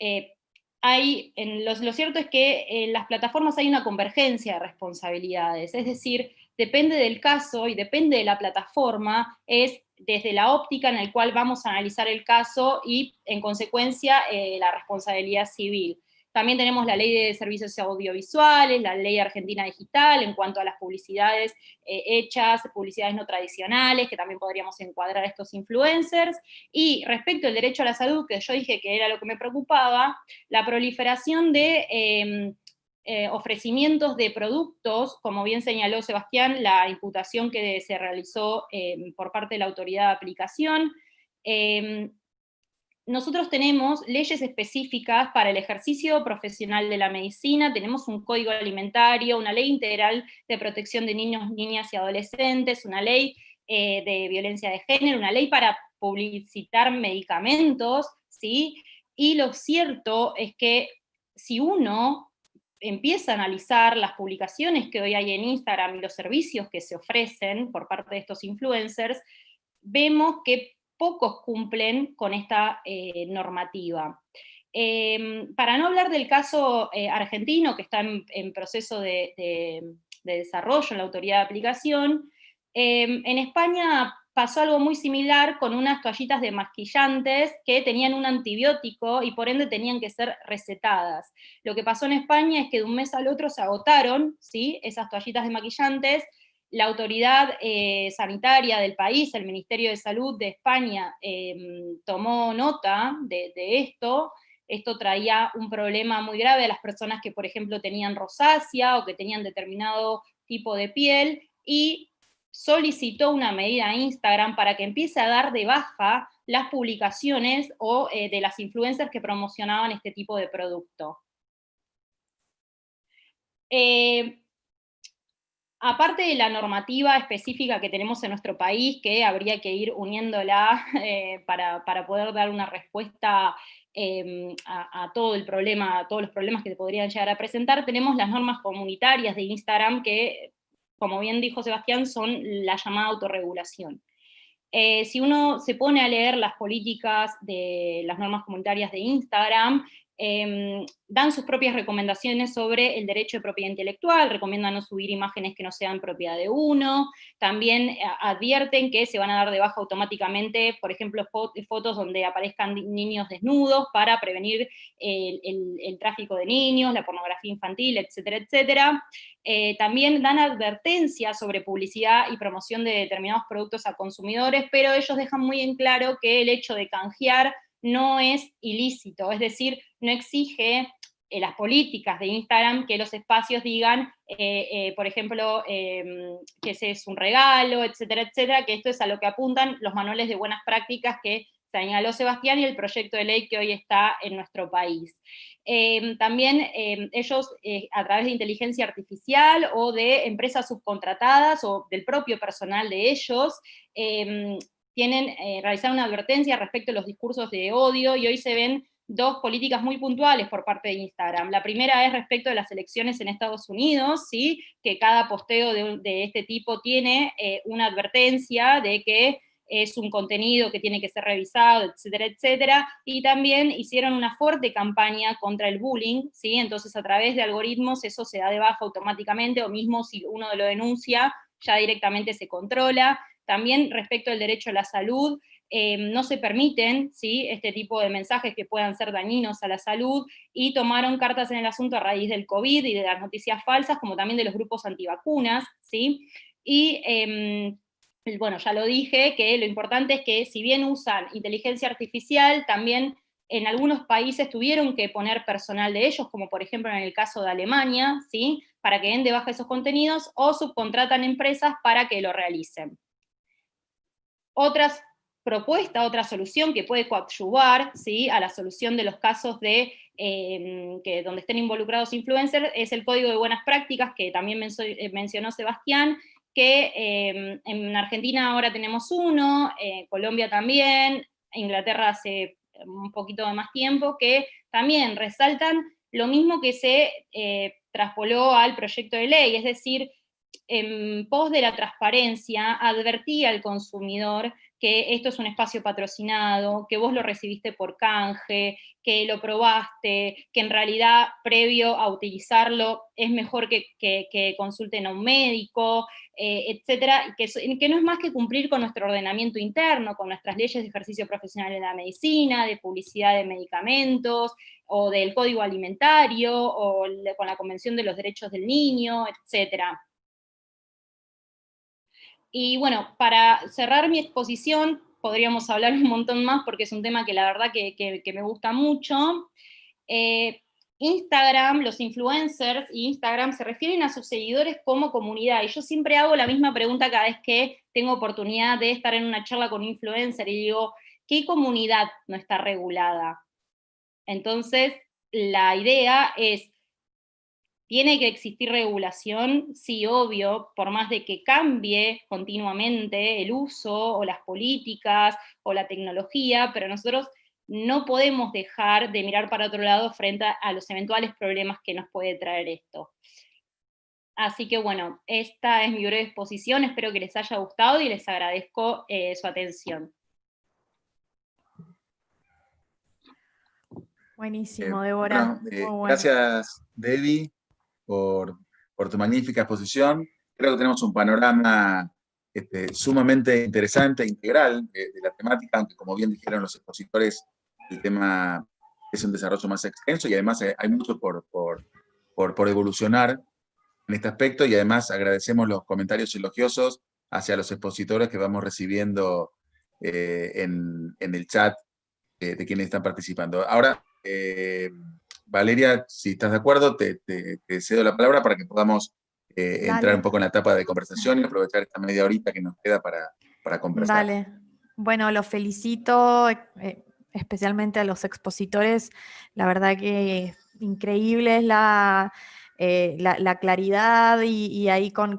lo cierto es que en las plataformas hay una convergencia de responsabilidades, es decir, depende del caso y depende de la plataforma, es desde la óptica en la cual vamos a analizar el caso y, en consecuencia, la responsabilidad civil. También tenemos la Ley de Servicios Audiovisuales, la Ley Argentina Digital, en cuanto a las publicidades hechas, publicidades no tradicionales, que también podríamos encuadrar a estos influencers. Y respecto al derecho a la salud, que yo dije que era lo que me preocupaba, la proliferación de ofrecimientos de productos, como bien señaló Sebastián, la imputación que se realizó por parte de la autoridad de aplicación. Nosotros tenemos leyes específicas para el ejercicio profesional de la medicina, tenemos un código alimentario, una ley integral de protección de niños, niñas y adolescentes, una ley de violencia de género, una ley para publicitar medicamentos, ¿sí? Y lo cierto es que si uno empieza a analizar las publicaciones que hoy hay en Instagram y los servicios que se ofrecen por parte de estos influencers, vemos que pocos cumplen con esta normativa. Para no hablar del caso argentino, que está en proceso de desarrollo en la autoridad de aplicación, en España pasó algo muy similar con unas toallitas desmaquillantes que tenían un antibiótico y por ende tenían que ser recetadas. Lo que pasó en España es que de un mes al otro se agotaron, ¿sí?, esas toallitas desmaquillantes. La autoridad sanitaria del país, el Ministerio de Salud de España, tomó nota de esto. Esto traía un problema muy grave a las personas que, por ejemplo, tenían rosácea o que tenían determinado tipo de piel, y solicitó una medida a Instagram para que empiece a dar de baja las publicaciones o de las influencers que promocionaban este tipo de producto. Aparte de la normativa específica que tenemos en nuestro país, que habría que ir uniéndola para poder dar una respuesta a todo el problema, a todos los problemas que se podrían llegar a presentar, tenemos las normas comunitarias de Instagram que, como bien dijo Sebastián, son la llamada autorregulación. Si uno se pone a leer las políticas de las normas comunitarias de Instagram, dan sus propias recomendaciones sobre el derecho de propiedad intelectual, recomiendan no subir imágenes que no sean propiedad de uno, también advierten que se van a dar de baja automáticamente, por ejemplo, fotos donde aparezcan niños desnudos para prevenir el tráfico de niños, la pornografía infantil, etcétera, etcétera. También dan advertencias sobre publicidad y promoción de determinados productos a consumidores, pero ellos dejan muy en claro que el hecho de canjear no es ilícito, es decir, no exige las políticas de Instagram que los espacios digan, por ejemplo, que ese es un regalo, etcétera, etcétera, que esto es a lo que apuntan los manuales de buenas prácticas que señaló Sebastián y el proyecto de ley que hoy está en nuestro país. También ellos, a través de inteligencia artificial o de empresas subcontratadas o del propio personal de ellos, realizar una advertencia respecto a los discursos de odio, y hoy se ven dos políticas muy puntuales por parte de Instagram. La primera es respecto de las elecciones en Estados Unidos, ¿sí?, que cada posteo de este tipo tiene una advertencia de que es un contenido que tiene que ser revisado, etcétera, etcétera, y también hicieron una fuerte campaña contra el bullying, ¿sí? Entonces a través de algoritmos eso se da de baja automáticamente, o mismo si uno lo denuncia, ya directamente se controla. También respecto al derecho a la salud, no se permiten, ¿sí?, este tipo de mensajes que puedan ser dañinos a la salud, y tomaron cartas en el asunto a raíz del COVID y de las noticias falsas, como también de los grupos antivacunas, ¿sí? Y bueno, ya lo dije, que lo importante es que si bien usan inteligencia artificial, también en algunos países tuvieron que poner personal de ellos, como por ejemplo en el caso de Alemania, ¿sí?, para que den de baja esos contenidos, o subcontratan empresas para que lo realicen. Otra propuesta, otra solución que puede coadyuvar, ¿sí?, a la solución de los casos de donde estén involucrados influencers es el Código de Buenas Prácticas, que también mencionó Sebastián, que en Argentina ahora tenemos uno, Colombia también, Inglaterra hace un poquito de más tiempo, que también resaltan lo mismo que se traspoló al proyecto de ley, es decir, en pos de la transparencia, advertí al consumidor que esto es un espacio patrocinado, que vos lo recibiste por canje, que lo probaste, que en realidad previo a utilizarlo es mejor que consulten a un médico, etcétera, que no es más que cumplir con nuestro ordenamiento interno, con nuestras leyes de ejercicio profesional en la medicina, de publicidad de medicamentos, o del código alimentario, o con la Convención de los Derechos del Niño, etcétera. Y bueno, para cerrar mi exposición, podríamos hablar un montón más porque es un tema que la verdad que me gusta mucho. Instagram, los influencers y Instagram se refieren a sus seguidores como comunidad, y yo siempre hago la misma pregunta cada vez que tengo oportunidad de estar en una charla con un influencer, y digo, ¿qué comunidad no está regulada? Entonces, la idea es, ¿tiene que existir regulación? Sí, obvio, por más de que cambie continuamente el uso, o las políticas, o la tecnología, pero nosotros no podemos dejar de mirar para otro lado frente a los eventuales problemas que nos puede traer esto. Así que bueno, esta es mi breve exposición, espero que les haya gustado y les agradezco su atención. Buenísimo, Débora. Bueno, gracias, Debbie, por tu magnífica exposición. Creo que tenemos un panorama sumamente interesante e integral de la temática, aunque como bien dijeron los expositores, el tema es un desarrollo más extenso, y además hay mucho por evolucionar en este aspecto, y además agradecemos los comentarios elogiosos hacia los expositores que vamos recibiendo en el chat de quienes están participando. Ahora, Valeria, si estás de acuerdo, te cedo la palabra para que podamos entrar un poco en la etapa de conversación y aprovechar esta media horita que nos queda para conversar. Dale. Bueno, los felicito, especialmente a los expositores. La verdad que increíble es la claridad, y ahí con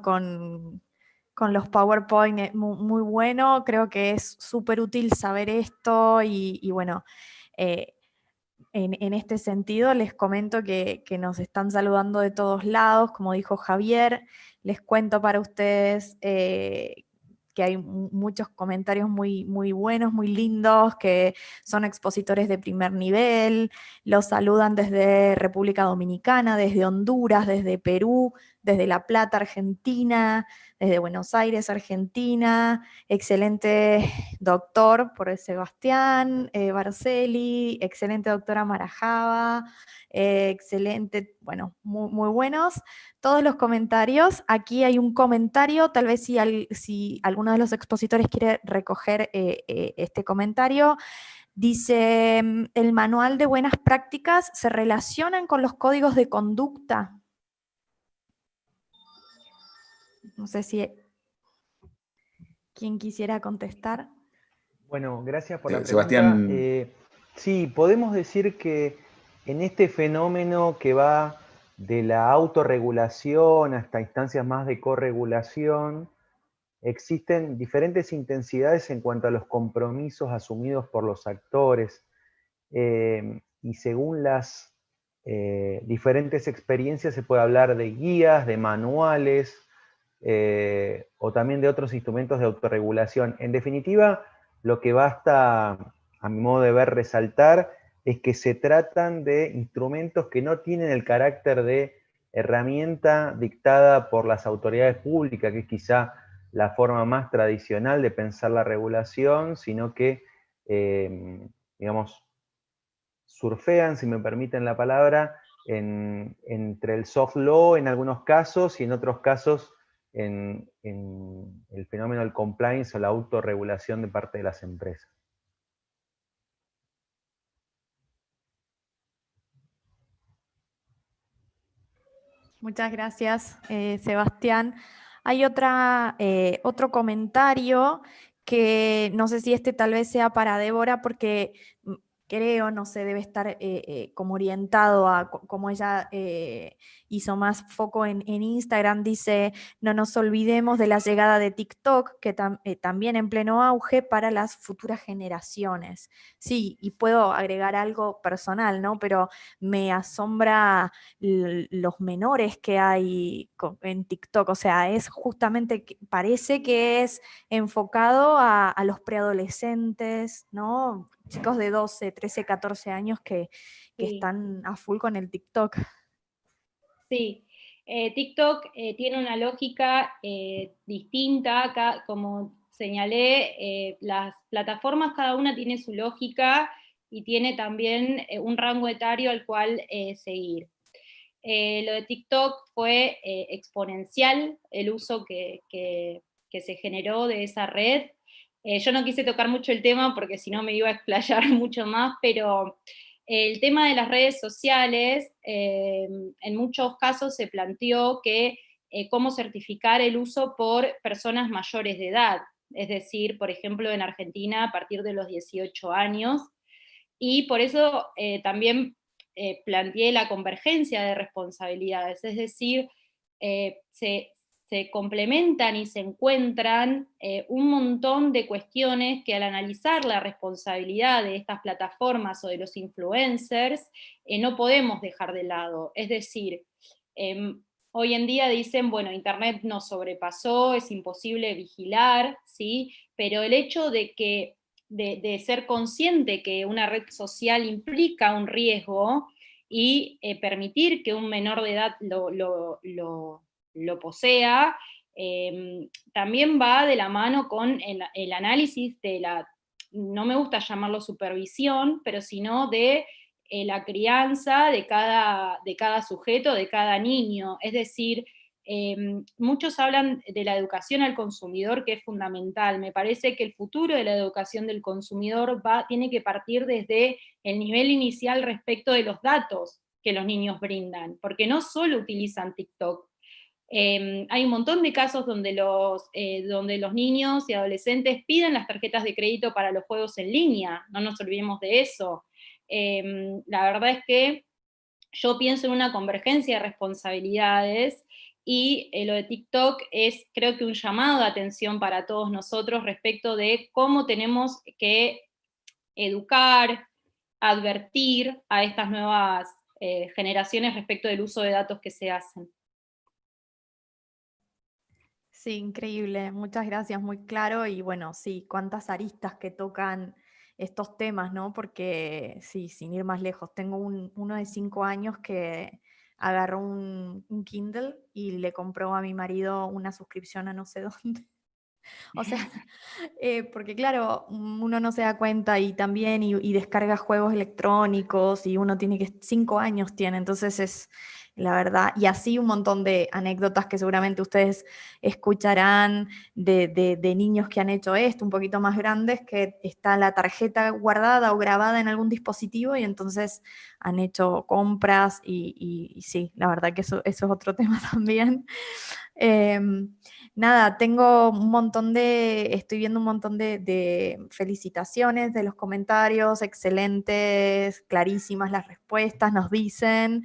los PowerPoint muy bueno. Creo que es súper útil saber esto, y bueno, en este sentido les comento que nos están saludando de todos lados, como dijo Javier. Les cuento para ustedes que hay muchos comentarios muy buenos, muy lindos, que son expositores de primer nivel. Los saludan desde República Dominicana, desde Honduras, desde Perú, desde La Plata, Argentina, desde Buenos Aires, Argentina. Excelente doctor por Sebastián Barceli, excelente doctora Marajaba, excelente, bueno, muy buenos todos los comentarios. Aquí hay un comentario, tal vez si alguno de los expositores quiere recoger este comentario. Dice, ¿el manual de buenas prácticas se relacionan con los códigos de conducta? No sé si quién quisiera contestar. Bueno, gracias por la pregunta. Sebastián. Sí, podemos decir que en este fenómeno que va de la autorregulación hasta instancias más de corregulación, existen diferentes intensidades en cuanto a los compromisos asumidos por los actores, y según las diferentes experiencias se puede hablar de guías, de manuales, o también de otros instrumentos de autorregulación. En definitiva, lo que basta, a mi modo de ver, resaltar es que se tratan de instrumentos que no tienen el carácter de herramienta dictada por las autoridades públicas, que es quizá la forma más tradicional de pensar la regulación, sino que, digamos, surfean, si me permiten la palabra, entre el soft law en algunos casos y en otros casos en el fenómeno del compliance o la autorregulación de parte de las empresas. Muchas gracias, Sebastián. Hay otro comentario que no sé si este tal vez sea para Débora, porque creo, no sé, debe estar como orientado a como ella hizo más foco en Instagram. Dice: no nos olvidemos de la llegada de TikTok, que también en pleno auge para las futuras generaciones. Sí, y puedo agregar algo personal, ¿no? Pero me asombra los menores que hay en TikTok. O sea, es justamente, parece que es enfocado a los preadolescentes, ¿no? Chicos de 12, 13, 14 años que Sí. están a full con el TikTok. Sí, TikTok tiene una lógica distinta, como señalé, las plataformas cada una tiene su lógica y tiene también un rango etario al cual seguir. Lo de TikTok fue exponencial, el uso que se generó de esa red. Yo no quise tocar mucho el tema porque si no me iba a explayar mucho más, pero el tema de las redes sociales, en muchos casos se planteó que cómo certificar el uso por personas mayores de edad, es decir, por ejemplo, en Argentina a partir de los 18 años, y por eso también planteé la convergencia de responsabilidades, es decir, se complementan y se encuentran un montón de cuestiones que al analizar la responsabilidad de estas plataformas o de los influencers, no podemos dejar de lado. Es decir, hoy en día dicen, bueno, Internet nos sobrepasó, es imposible vigilar, ¿sí? Pero el hecho de que de ser consciente que una red social implica un riesgo y permitir que un menor de edad lo posea, también va de la mano con el análisis de la, no me gusta llamarlo supervisión, pero sino de la crianza de cada sujeto, de cada niño. Es decir, muchos hablan de la educación al consumidor, que es fundamental. Me parece que el futuro de la educación del consumidor tiene que partir desde el nivel inicial respecto de los datos que los niños brindan, porque no solo utilizan TikTok. Hay un montón de casos donde los niños y adolescentes piden las tarjetas de crédito para los juegos en línea, no nos olvidemos de eso. La verdad es que yo pienso en una convergencia de responsabilidades y lo de TikTok es, creo que, un llamado de atención para todos nosotros respecto de cómo tenemos que educar, advertir a estas nuevas generaciones respecto del uso de datos que se hacen. Sí, increíble. Muchas gracias, muy claro. Y bueno, sí, cuántas aristas que tocan estos temas, ¿no? Porque sí, sin ir más lejos, tengo uno de 5 años que agarró un Kindle y le compró a mi marido una suscripción a no sé dónde. O sea, porque claro, uno no se da cuenta y también y descarga juegos electrónicos y uno tiene 5 años tiene, entonces es la verdad, y así un montón de anécdotas que seguramente ustedes escucharán de niños que han hecho esto, un poquito más grandes, que está la tarjeta guardada o grabada en algún dispositivo y entonces han hecho compras y sí, la verdad que eso es otro tema también. Nada, estoy viendo un montón de felicitaciones de los comentarios, excelentes, clarísimas las respuestas, nos dicen.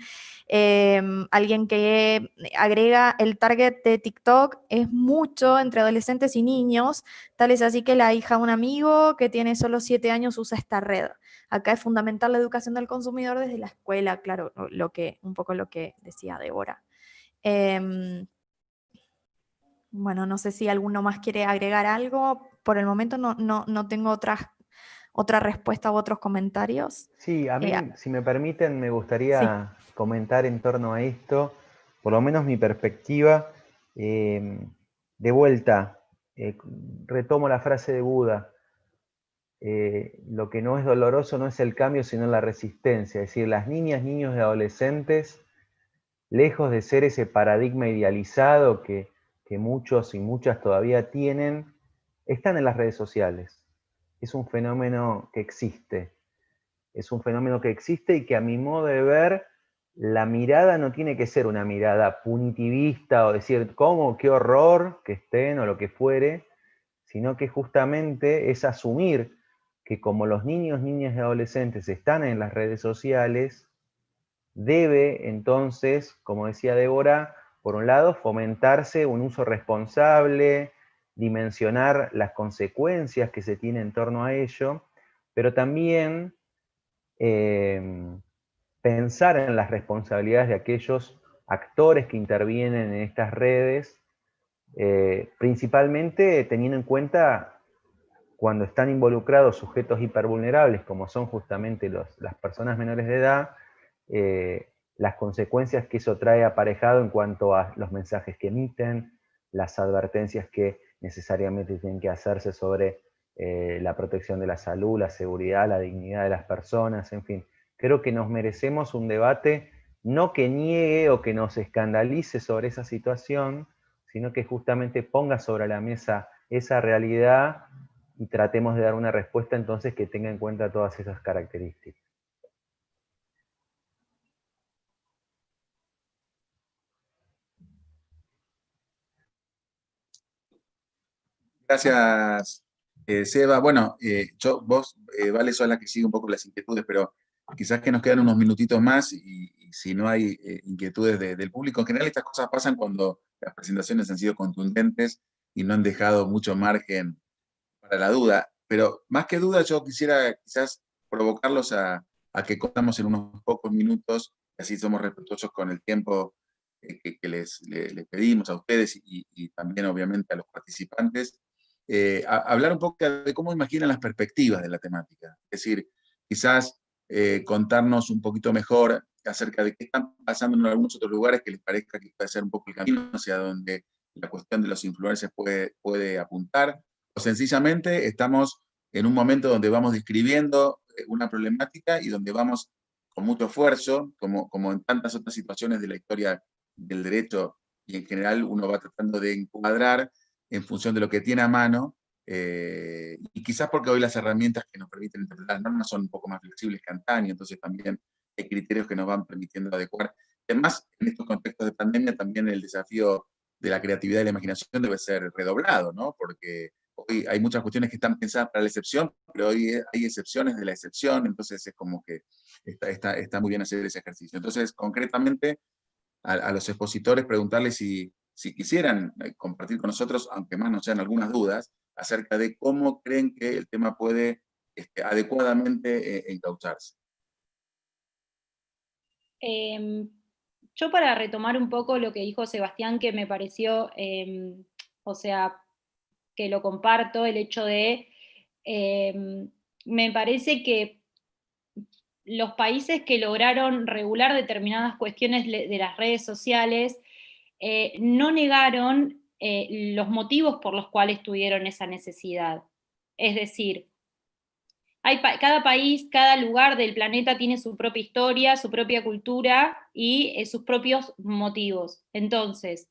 Alguien que agrega: el target de TikTok es mucho entre adolescentes y niños, tal es así que la hija de un amigo que tiene solo 7 años usa esta red. Acá es fundamental la educación del consumidor desde la escuela, claro, un poco lo que decía Débora. Bueno, no sé si alguno más quiere agregar algo. Por el momento no tengo otra respuesta u otros comentarios. Sí, a mí, si me permiten, me Sí. gustaría comentar en torno a esto, por lo menos mi perspectiva. De vuelta, retomo la frase de Buda, lo que no es doloroso no es el cambio, sino la resistencia. Es decir, las niñas, niños y adolescentes, lejos de ser ese paradigma idealizado que muchos y muchas todavía tienen, están en las redes sociales. Es un fenómeno que existe. Es un fenómeno que existe y que a mi modo de ver, la mirada no tiene que ser una mirada punitivista o decir, ¿cómo? ¿Qué horror que estén o lo que fuere? Sino que justamente es asumir que como los niños, niñas y adolescentes están en las redes sociales, debe entonces, como decía Débora, por un lado, fomentarse un uso responsable, dimensionar las consecuencias que se tiene en torno a ello, pero también pensar en las responsabilidades de aquellos actores que intervienen en estas redes, principalmente teniendo en cuenta cuando están involucrados sujetos hipervulnerables, como son justamente las personas menores de edad, las consecuencias que eso trae aparejado en cuanto a los mensajes que emiten, las advertencias que necesariamente tienen que hacerse sobre la protección de la salud, la seguridad, la dignidad de las personas, en fin. Creo que nos merecemos un debate no que niegue o que nos escandalice sobre esa situación, sino que justamente ponga sobre la mesa esa realidad y tratemos de dar una respuesta entonces que tenga en cuenta todas esas características. Gracias, Seba. Bueno, vos, Vale, sos la que sigue un poco las inquietudes, pero quizás que nos quedan unos minutitos más y si no hay inquietudes del público. En general estas cosas pasan cuando las presentaciones han sido contundentes y no han dejado mucho margen para la duda. Pero más que duda, yo quisiera quizás provocarlos a que contamos en unos pocos minutos, así somos respetuosos con el tiempo que les pedimos a ustedes y también obviamente a los participantes, hablar un poco de cómo imaginan las perspectivas de la temática. Es decir, quizás contarnos un poquito mejor acerca de qué están pasando en algunos otros lugares que les parezca que puede ser un poco el camino hacia donde la cuestión de los influencers puede apuntar, o sencillamente estamos en un momento donde vamos describiendo una problemática y donde vamos con mucho esfuerzo, como en tantas otras situaciones de la historia del derecho, y en general uno va tratando de encuadrar en función de lo que tiene a mano, y quizás porque hoy las herramientas que nos permiten interpretar las normas son un poco más flexibles que antaño, entonces también hay criterios que nos van permitiendo adecuar. Además, en estos contextos de pandemia también el desafío de la creatividad y la imaginación debe ser redoblado, ¿no? Porque hoy hay muchas cuestiones que están pensadas para la excepción, pero hoy hay excepciones de la excepción, entonces es como que está muy bien hacer ese ejercicio. Entonces, concretamente, a los expositores preguntarles si quisieran compartir con nosotros, aunque más nos sean algunas dudas, acerca de cómo creen que el tema puede adecuadamente encaucharse. Yo para retomar un poco lo que dijo Sebastián, que me pareció, o sea, que lo comparto, el hecho de, me parece que los países que lograron regular determinadas cuestiones de las redes sociales no negaron los motivos por los cuales tuvieron esa necesidad. Es decir, cada país, cada lugar del planeta tiene su propia historia, su propia cultura y sus propios motivos. Entonces,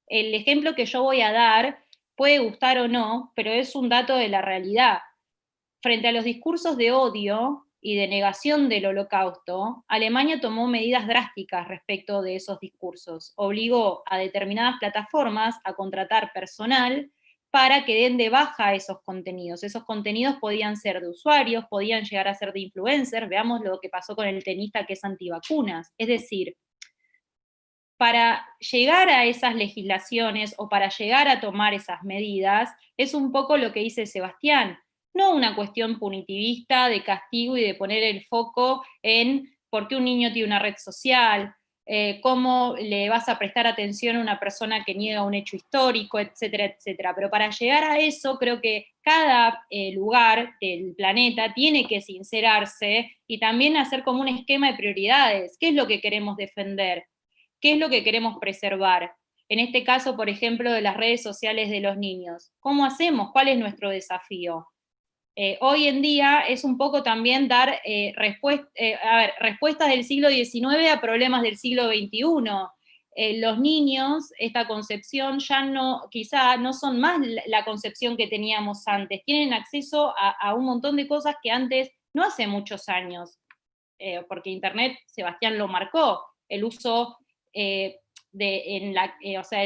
el ejemplo que yo voy a dar puede gustar o no, pero es un dato de la realidad. Frente a los discursos de odio y de negación del Holocausto, Alemania tomó medidas drásticas respecto de esos discursos. Obligó a determinadas plataformas a contratar personal para que den de baja esos contenidos. Esos contenidos podían ser de usuarios, podían llegar a ser de influencers. Veamos lo que pasó con el tenista que es antivacunas. Es decir, para llegar a esas legislaciones o para llegar a tomar esas medidas, es un poco lo que dice Sebastián, no una cuestión punitivista de castigo y de poner el foco en por qué un niño tiene una red social, cómo le vas a prestar atención a una persona que niega un hecho histórico, etcétera, etcétera. Pero para llegar a eso, creo que cada lugar del planeta tiene que sincerarse y también hacer como un esquema de prioridades. ¿Qué es lo que queremos defender? ¿Qué es lo que queremos preservar? En este caso, por ejemplo, de las redes sociales de los niños. ¿Cómo hacemos? ¿Cuál es nuestro desafío? Hoy en día es un poco también dar respuestas del siglo XIX a problemas del siglo XXI. Los niños, esta concepción ya no, quizá no son más la concepción que teníamos antes, tienen acceso a un montón de cosas que antes, no hace muchos años, porque Internet, Sebastián lo marcó, el uso el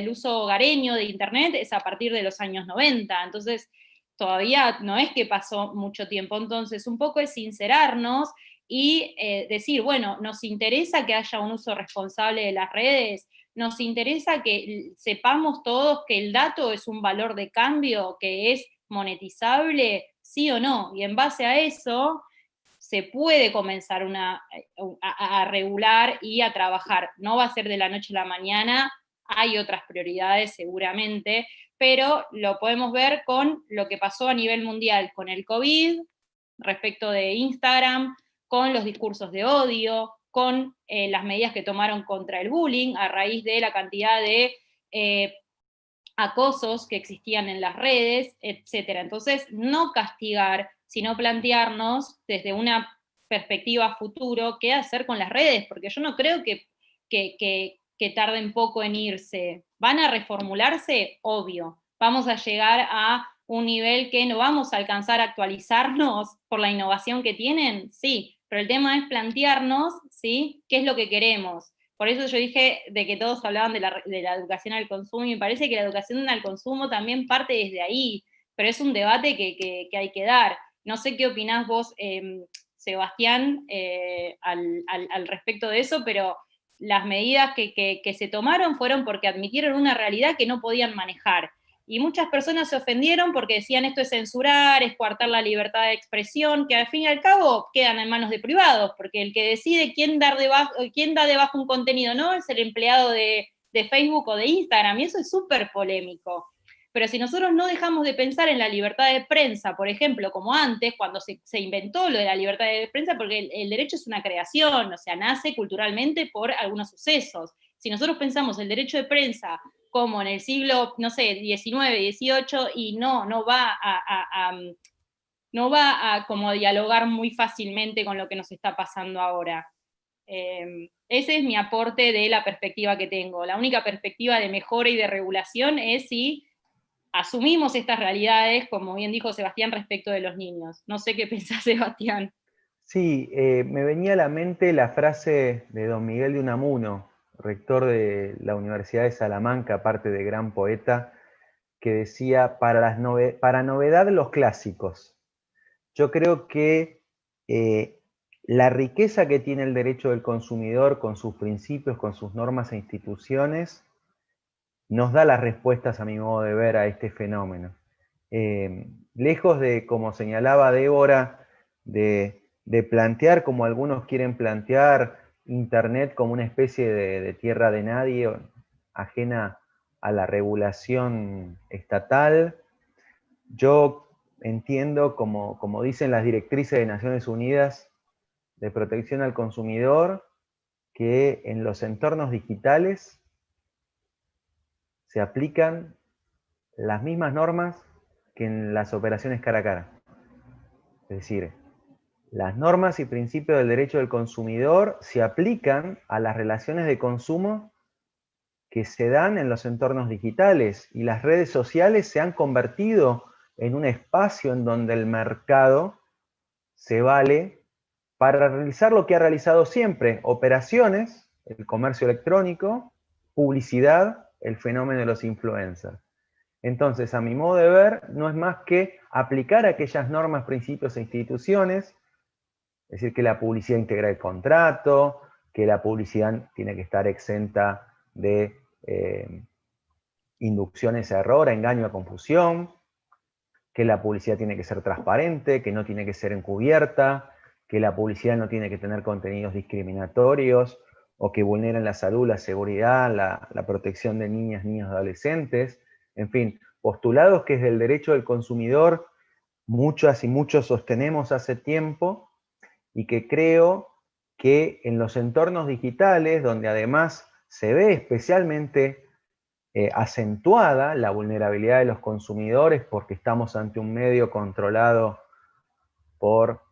uso hogareño de Internet es a partir de los años 90, entonces todavía no es que pasó mucho tiempo, entonces un poco es sincerarnos y decir, bueno, nos interesa que haya un uso responsable de las redes, nos interesa que sepamos todos que el dato es un valor de cambio, que es monetizable, sí o no, y en base a eso se puede comenzar a regular y a trabajar. No va a ser de la noche a la mañana, hay otras prioridades seguramente, pero lo podemos ver con lo que pasó a nivel mundial con el COVID, respecto de Instagram, con los discursos de odio, con las medidas que tomaron contra el bullying a raíz de la cantidad de acosos que existían en las redes, etc. Entonces, no castigar, sino plantearnos desde una perspectiva futuro qué hacer con las redes, porque yo no creo que tarden poco en irse. ¿Van a reformularse? Obvio. ¿Vamos a llegar a un nivel que no vamos a alcanzar a actualizarnos por la innovación que tienen? Sí, pero el tema es plantearnos, ¿sí?, qué es lo que queremos. Por eso yo dije de que todos hablaban de la educación al consumo, y me parece que la educación al consumo también parte desde ahí, pero es un debate que hay que dar. No sé qué opinás vos, Sebastián, al respecto de eso, pero las medidas que se tomaron fueron porque admitieron una realidad que no podían manejar. Y muchas personas se ofendieron porque decían esto es censurar, es coartar la libertad de expresión, que al fin y al cabo quedan en manos de privados, porque el que decide quién da debajo un contenido no es el empleado de Facebook o de Instagram, y eso es súper polémico. Pero si nosotros no dejamos de pensar en la libertad de prensa, por ejemplo, como antes, cuando se inventó lo de la libertad de prensa, porque el derecho es una creación, o sea, nace culturalmente por algunos sucesos. Si nosotros pensamos el derecho de prensa como en el siglo, no sé, XIX, XVIII, y no va a como dialogar muy fácilmente con lo que nos está pasando ahora. Ese es mi aporte de la perspectiva que tengo. La única perspectiva de mejora y de regulación es si asumimos estas realidades, como bien dijo Sebastián, respecto de los niños. No sé qué pensás, Sebastián. Sí, me venía a la mente la frase de don Miguel de Unamuno, rector de la Universidad de Salamanca, aparte de gran poeta, que decía, para novedad los clásicos. Yo creo que la riqueza que tiene el derecho del consumidor con sus principios, con sus normas e instituciones, nos da las respuestas, a mi modo de ver, a este fenómeno. Lejos de, como señalaba Débora, de plantear, como algunos quieren plantear, Internet como una especie de tierra de nadie, ajena a la regulación estatal, yo entiendo, como dicen las directrices de Naciones Unidas de protección al consumidor, que en los entornos digitales se aplican las mismas normas que en las operaciones cara a cara. Es decir, las normas y principios del derecho del consumidor se aplican a las relaciones de consumo que se dan en los entornos digitales, y las redes sociales se han convertido en un espacio en donde el mercado se vale para realizar lo que ha realizado siempre: operaciones, el comercio electrónico, publicidad, el fenómeno de los influencers. Entonces, a mi modo de ver, no es más que aplicar aquellas normas, principios e instituciones, es decir, que la publicidad integra el contrato, que la publicidad tiene que estar exenta de inducciones a error, a engaño, a confusión, que la publicidad tiene que ser transparente, que no tiene que ser encubierta, que la publicidad no tiene que tener contenidos discriminatorios o que vulneran la salud, la seguridad, la protección de niñas, niños, adolescentes, en fin, postulados que desde el derecho del consumidor muchas y muchos sostenemos hace tiempo y que creo que en los entornos digitales, donde además se ve especialmente acentuada la vulnerabilidad de los consumidores porque estamos ante un medio controlado por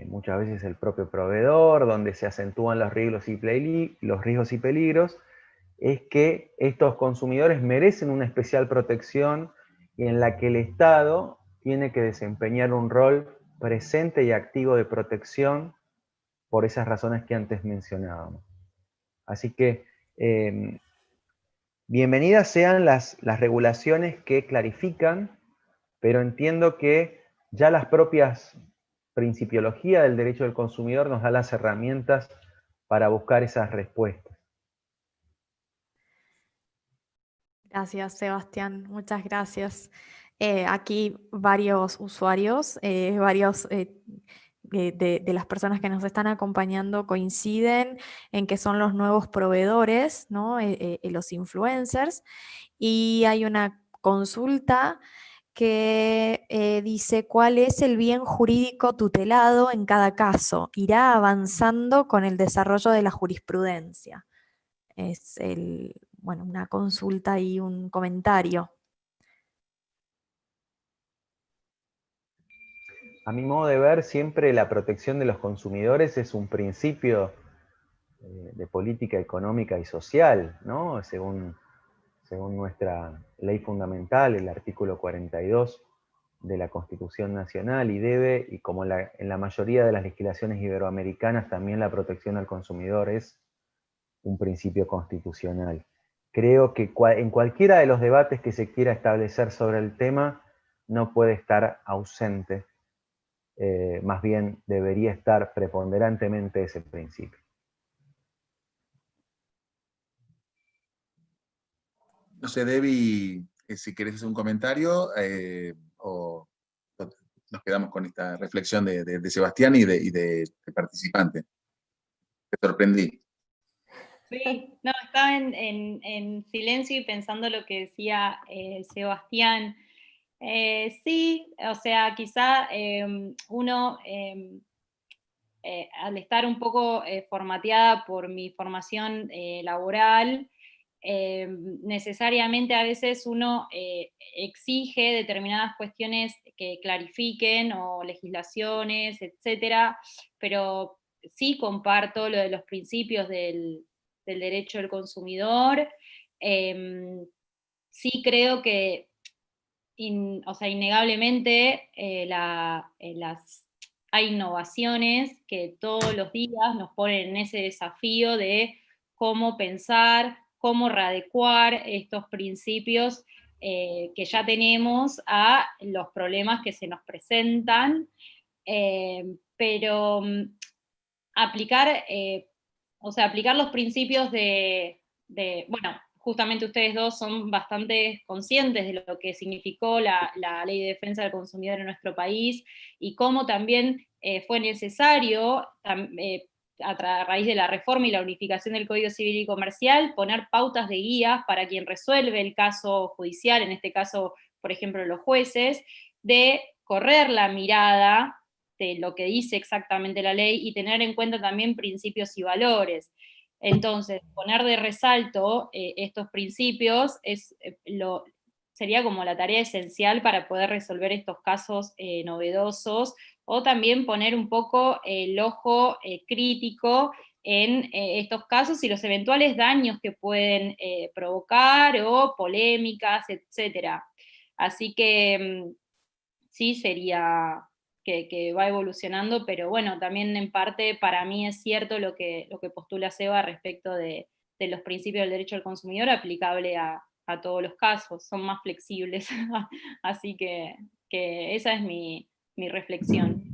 muchas veces el propio proveedor, donde se acentúan los riesgos y peligros, es que estos consumidores merecen una especial protección y en la que el Estado tiene que desempeñar un rol presente y activo de protección por esas razones que antes mencionábamos. Así que bienvenidas sean las regulaciones que clarifican, pero entiendo que ya las propias principiología del derecho del consumidor nos da las herramientas para buscar esas respuestas. Gracias, Sebastián. Muchas gracias. Aquí varios usuarios, varios de las personas que nos están acompañando coinciden en que son los nuevos proveedores, ¿no? Los influencers. Y hay una consulta que dice cuál es el bien jurídico tutelado en cada caso. Irá avanzando con el desarrollo de la jurisprudencia. Es una consulta y un comentario. A mi modo de ver, siempre la protección de los consumidores es un principio de política económica y social, ¿no? Según nuestra ley fundamental, el artículo 42 de la Constitución Nacional, y como en la mayoría de las legislaciones iberoamericanas, también la protección al consumidor es un principio constitucional. Creo que en cualquiera de los debates que se quiera establecer sobre el tema, no puede estar ausente, más bien debería estar preponderantemente ese principio. No sé, Debbie, si querés hacer un comentario o nos quedamos con esta reflexión de Sebastián y de participante. Te sorprendí. Sí, no, estaba en silencio y pensando lo que decía Sebastián. Sí, o sea, quizá uno, al estar un poco formateada por mi formación laboral, necesariamente a veces uno exige determinadas cuestiones que clarifiquen o legislaciones, etcétera, pero sí comparto lo de los principios del derecho del consumidor. Sí creo que, o sea, innegablemente hay innovaciones que todos los días nos ponen en ese desafío de cómo pensar, cómo readecuar estos principios que ya tenemos a los problemas que se nos presentan, pero aplicar, aplicar los principios bueno, justamente ustedes dos son bastante conscientes de lo que significó la Ley de Defensa del Consumidor en nuestro país y cómo también fue necesario, a raíz de la reforma y la unificación del Código Civil y Comercial, poner pautas de guías para quien resuelve el caso judicial, en este caso, por ejemplo, los jueces, de correr la mirada de lo que dice exactamente la ley y tener en cuenta también principios y valores. Entonces, poner de resalto estos principios sería como la tarea esencial para poder resolver estos casos novedosos, o también poner un poco el ojo crítico en estos casos y los eventuales daños que pueden provocar o polémicas, etc. Así que sí, sería que va evolucionando, pero bueno, también en parte para mí es cierto lo que postula Seba respecto de los principios del derecho al consumidor aplicable a todos los casos, son más flexibles, así que esa es mi reflexión.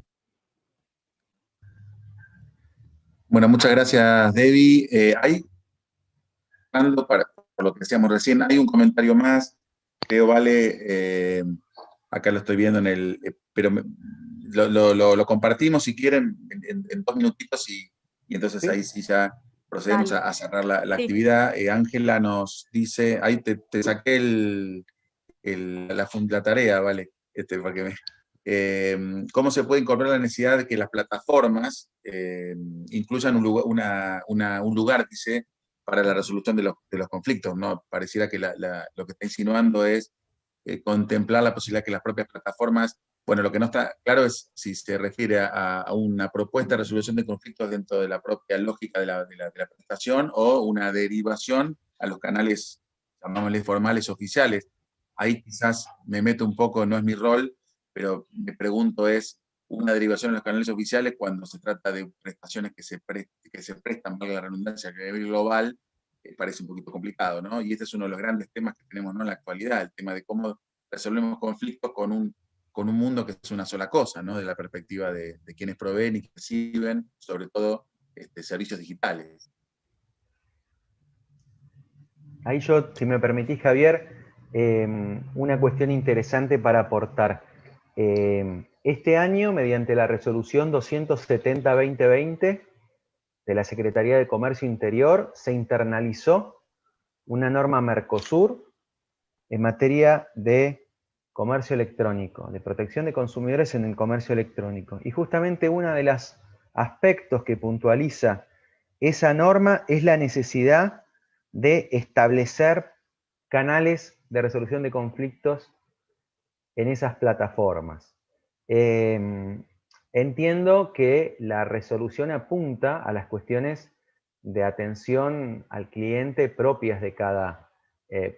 Bueno, muchas gracias, Debbie. Por lo que decíamos recién, hay un comentario más, creo, Vale, acá lo estoy viendo pero lo compartimos si quieren en 2 minutitos y y entonces Sí. ahí sí ya procedemos Dale. a cerrar la Sí. actividad. Ángela nos dice, ahí te saqué la tarea, ¿vale? Porque ¿cómo se puede incorporar la necesidad de que las plataformas incluyan un lugar, dice, para la resolución de los conflictos, ¿no? Pareciera que lo que está insinuando es contemplar la posibilidad que las propias plataformas, bueno, lo que no está claro es si se refiere a una propuesta de resolución de conflictos dentro de la propia lógica de la prestación o una derivación a los canales, llamámosles formales, oficiales. Ahí quizás me meto un poco, no es mi rol, pero me pregunto es una derivación en los canales oficiales cuando se trata de prestaciones que se prestan, valga la redundancia, a nivel global, parece un poquito complicado, ¿no? Y este es uno de los grandes temas que tenemos, ¿no?, en la actualidad, el tema de cómo resolvemos conflictos con un mundo que es una sola cosa, ¿no?, de la perspectiva de quienes proveen y reciben, sobre todo, servicios digitales. Ahí yo, si me permitís, Javier, una cuestión interesante para aportar. Este año, mediante la resolución 270-2020 de la Secretaría de Comercio Interior, se internalizó una norma Mercosur en materia de comercio electrónico, de protección de consumidores en el comercio electrónico. Y justamente uno de los aspectos que puntualiza esa norma es la necesidad de establecer canales de resolución de conflictos en esas plataformas. Entiendo que la resolución apunta a las cuestiones de atención al cliente propias de cada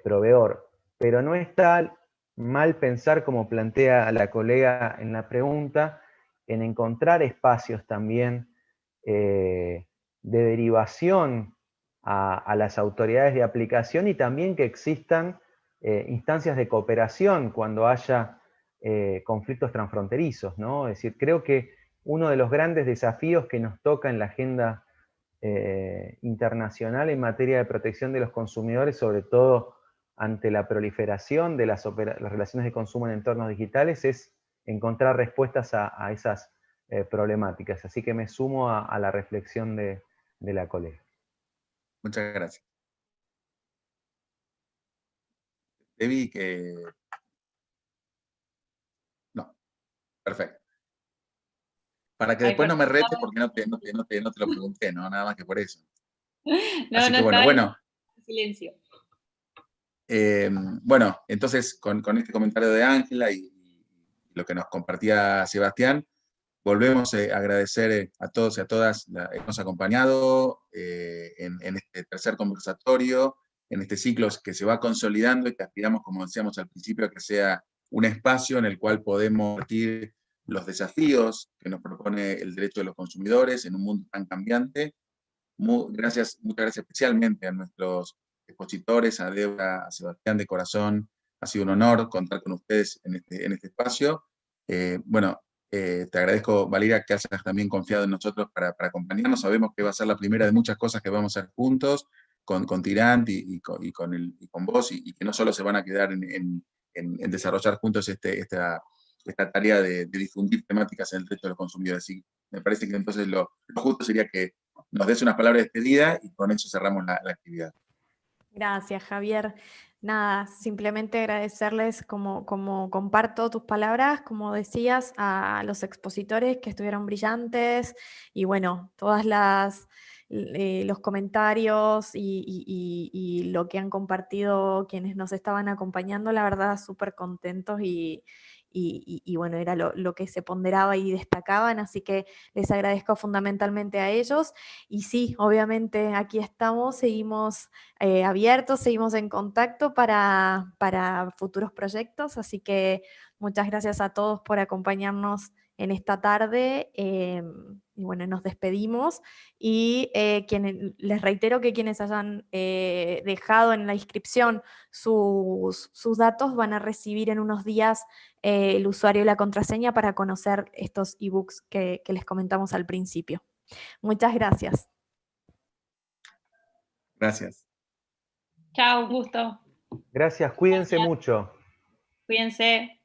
proveedor, pero no está mal pensar, como plantea la colega en la pregunta, en encontrar espacios también de derivación a las autoridades de aplicación y también que existan instancias de cooperación cuando haya conflictos transfronterizos, ¿no? Es decir, creo que uno de los grandes desafíos que nos toca en la agenda internacional en materia de protección de los consumidores, sobre todo ante la proliferación de las relaciones de consumo en entornos digitales, es encontrar respuestas a esas problemáticas. Así que me sumo a la reflexión de la colega. Muchas gracias. Debbie, que... No, perfecto. Para que después no me rete porque no te lo pregunté, ¿no? Nada más que por eso. No, Así no que está bueno. en silencio. Bueno, entonces con este comentario de Ángela y lo que nos compartía Sebastián, volvemos a agradecer a todos y a todas que nos han acompañado en este tercer conversatorio, en este ciclo que se va consolidando y que aspiramos, como decíamos al principio, a que sea un espacio en el cual podemos compartir los desafíos que nos propone el derecho de los consumidores en un mundo tan cambiante. Muchas gracias especialmente a nuestros expositores, a Débora, a Sebastián, de corazón. Ha sido un honor contar con ustedes en este espacio. Te agradezco, Valeria, que hayas también confiado en nosotros para acompañarnos. Sabemos que va a ser la primera de muchas cosas que vamos a hacer juntos, con Tirant y con vos, y que no solo se van a quedar en desarrollar juntos esta tarea de difundir temáticas en el derecho de los consumidores. Y me parece que entonces lo justo sería que nos des unas palabras de despedida y con eso cerramos la actividad. Gracias, Javier. Nada, simplemente agradecerles, como comparto tus palabras, como decías, a los expositores que estuvieron brillantes y bueno, todas los comentarios y lo que han compartido quienes nos estaban acompañando, la verdad, súper contentos y bueno, era lo que se ponderaba y destacaban, así que les agradezco fundamentalmente a ellos. Y sí, obviamente aquí estamos, seguimos abiertos, seguimos en contacto para futuros proyectos, así que muchas gracias a todos por acompañarnos en esta tarde y bueno, nos despedimos y les reitero que quienes hayan dejado en la inscripción sus datos van a recibir en unos días el usuario y la contraseña para conocer estos ebooks que les comentamos al principio. Muchas gracias. Gracias. Chao, un gusto. Gracias, cuídense mucho. Cuídense.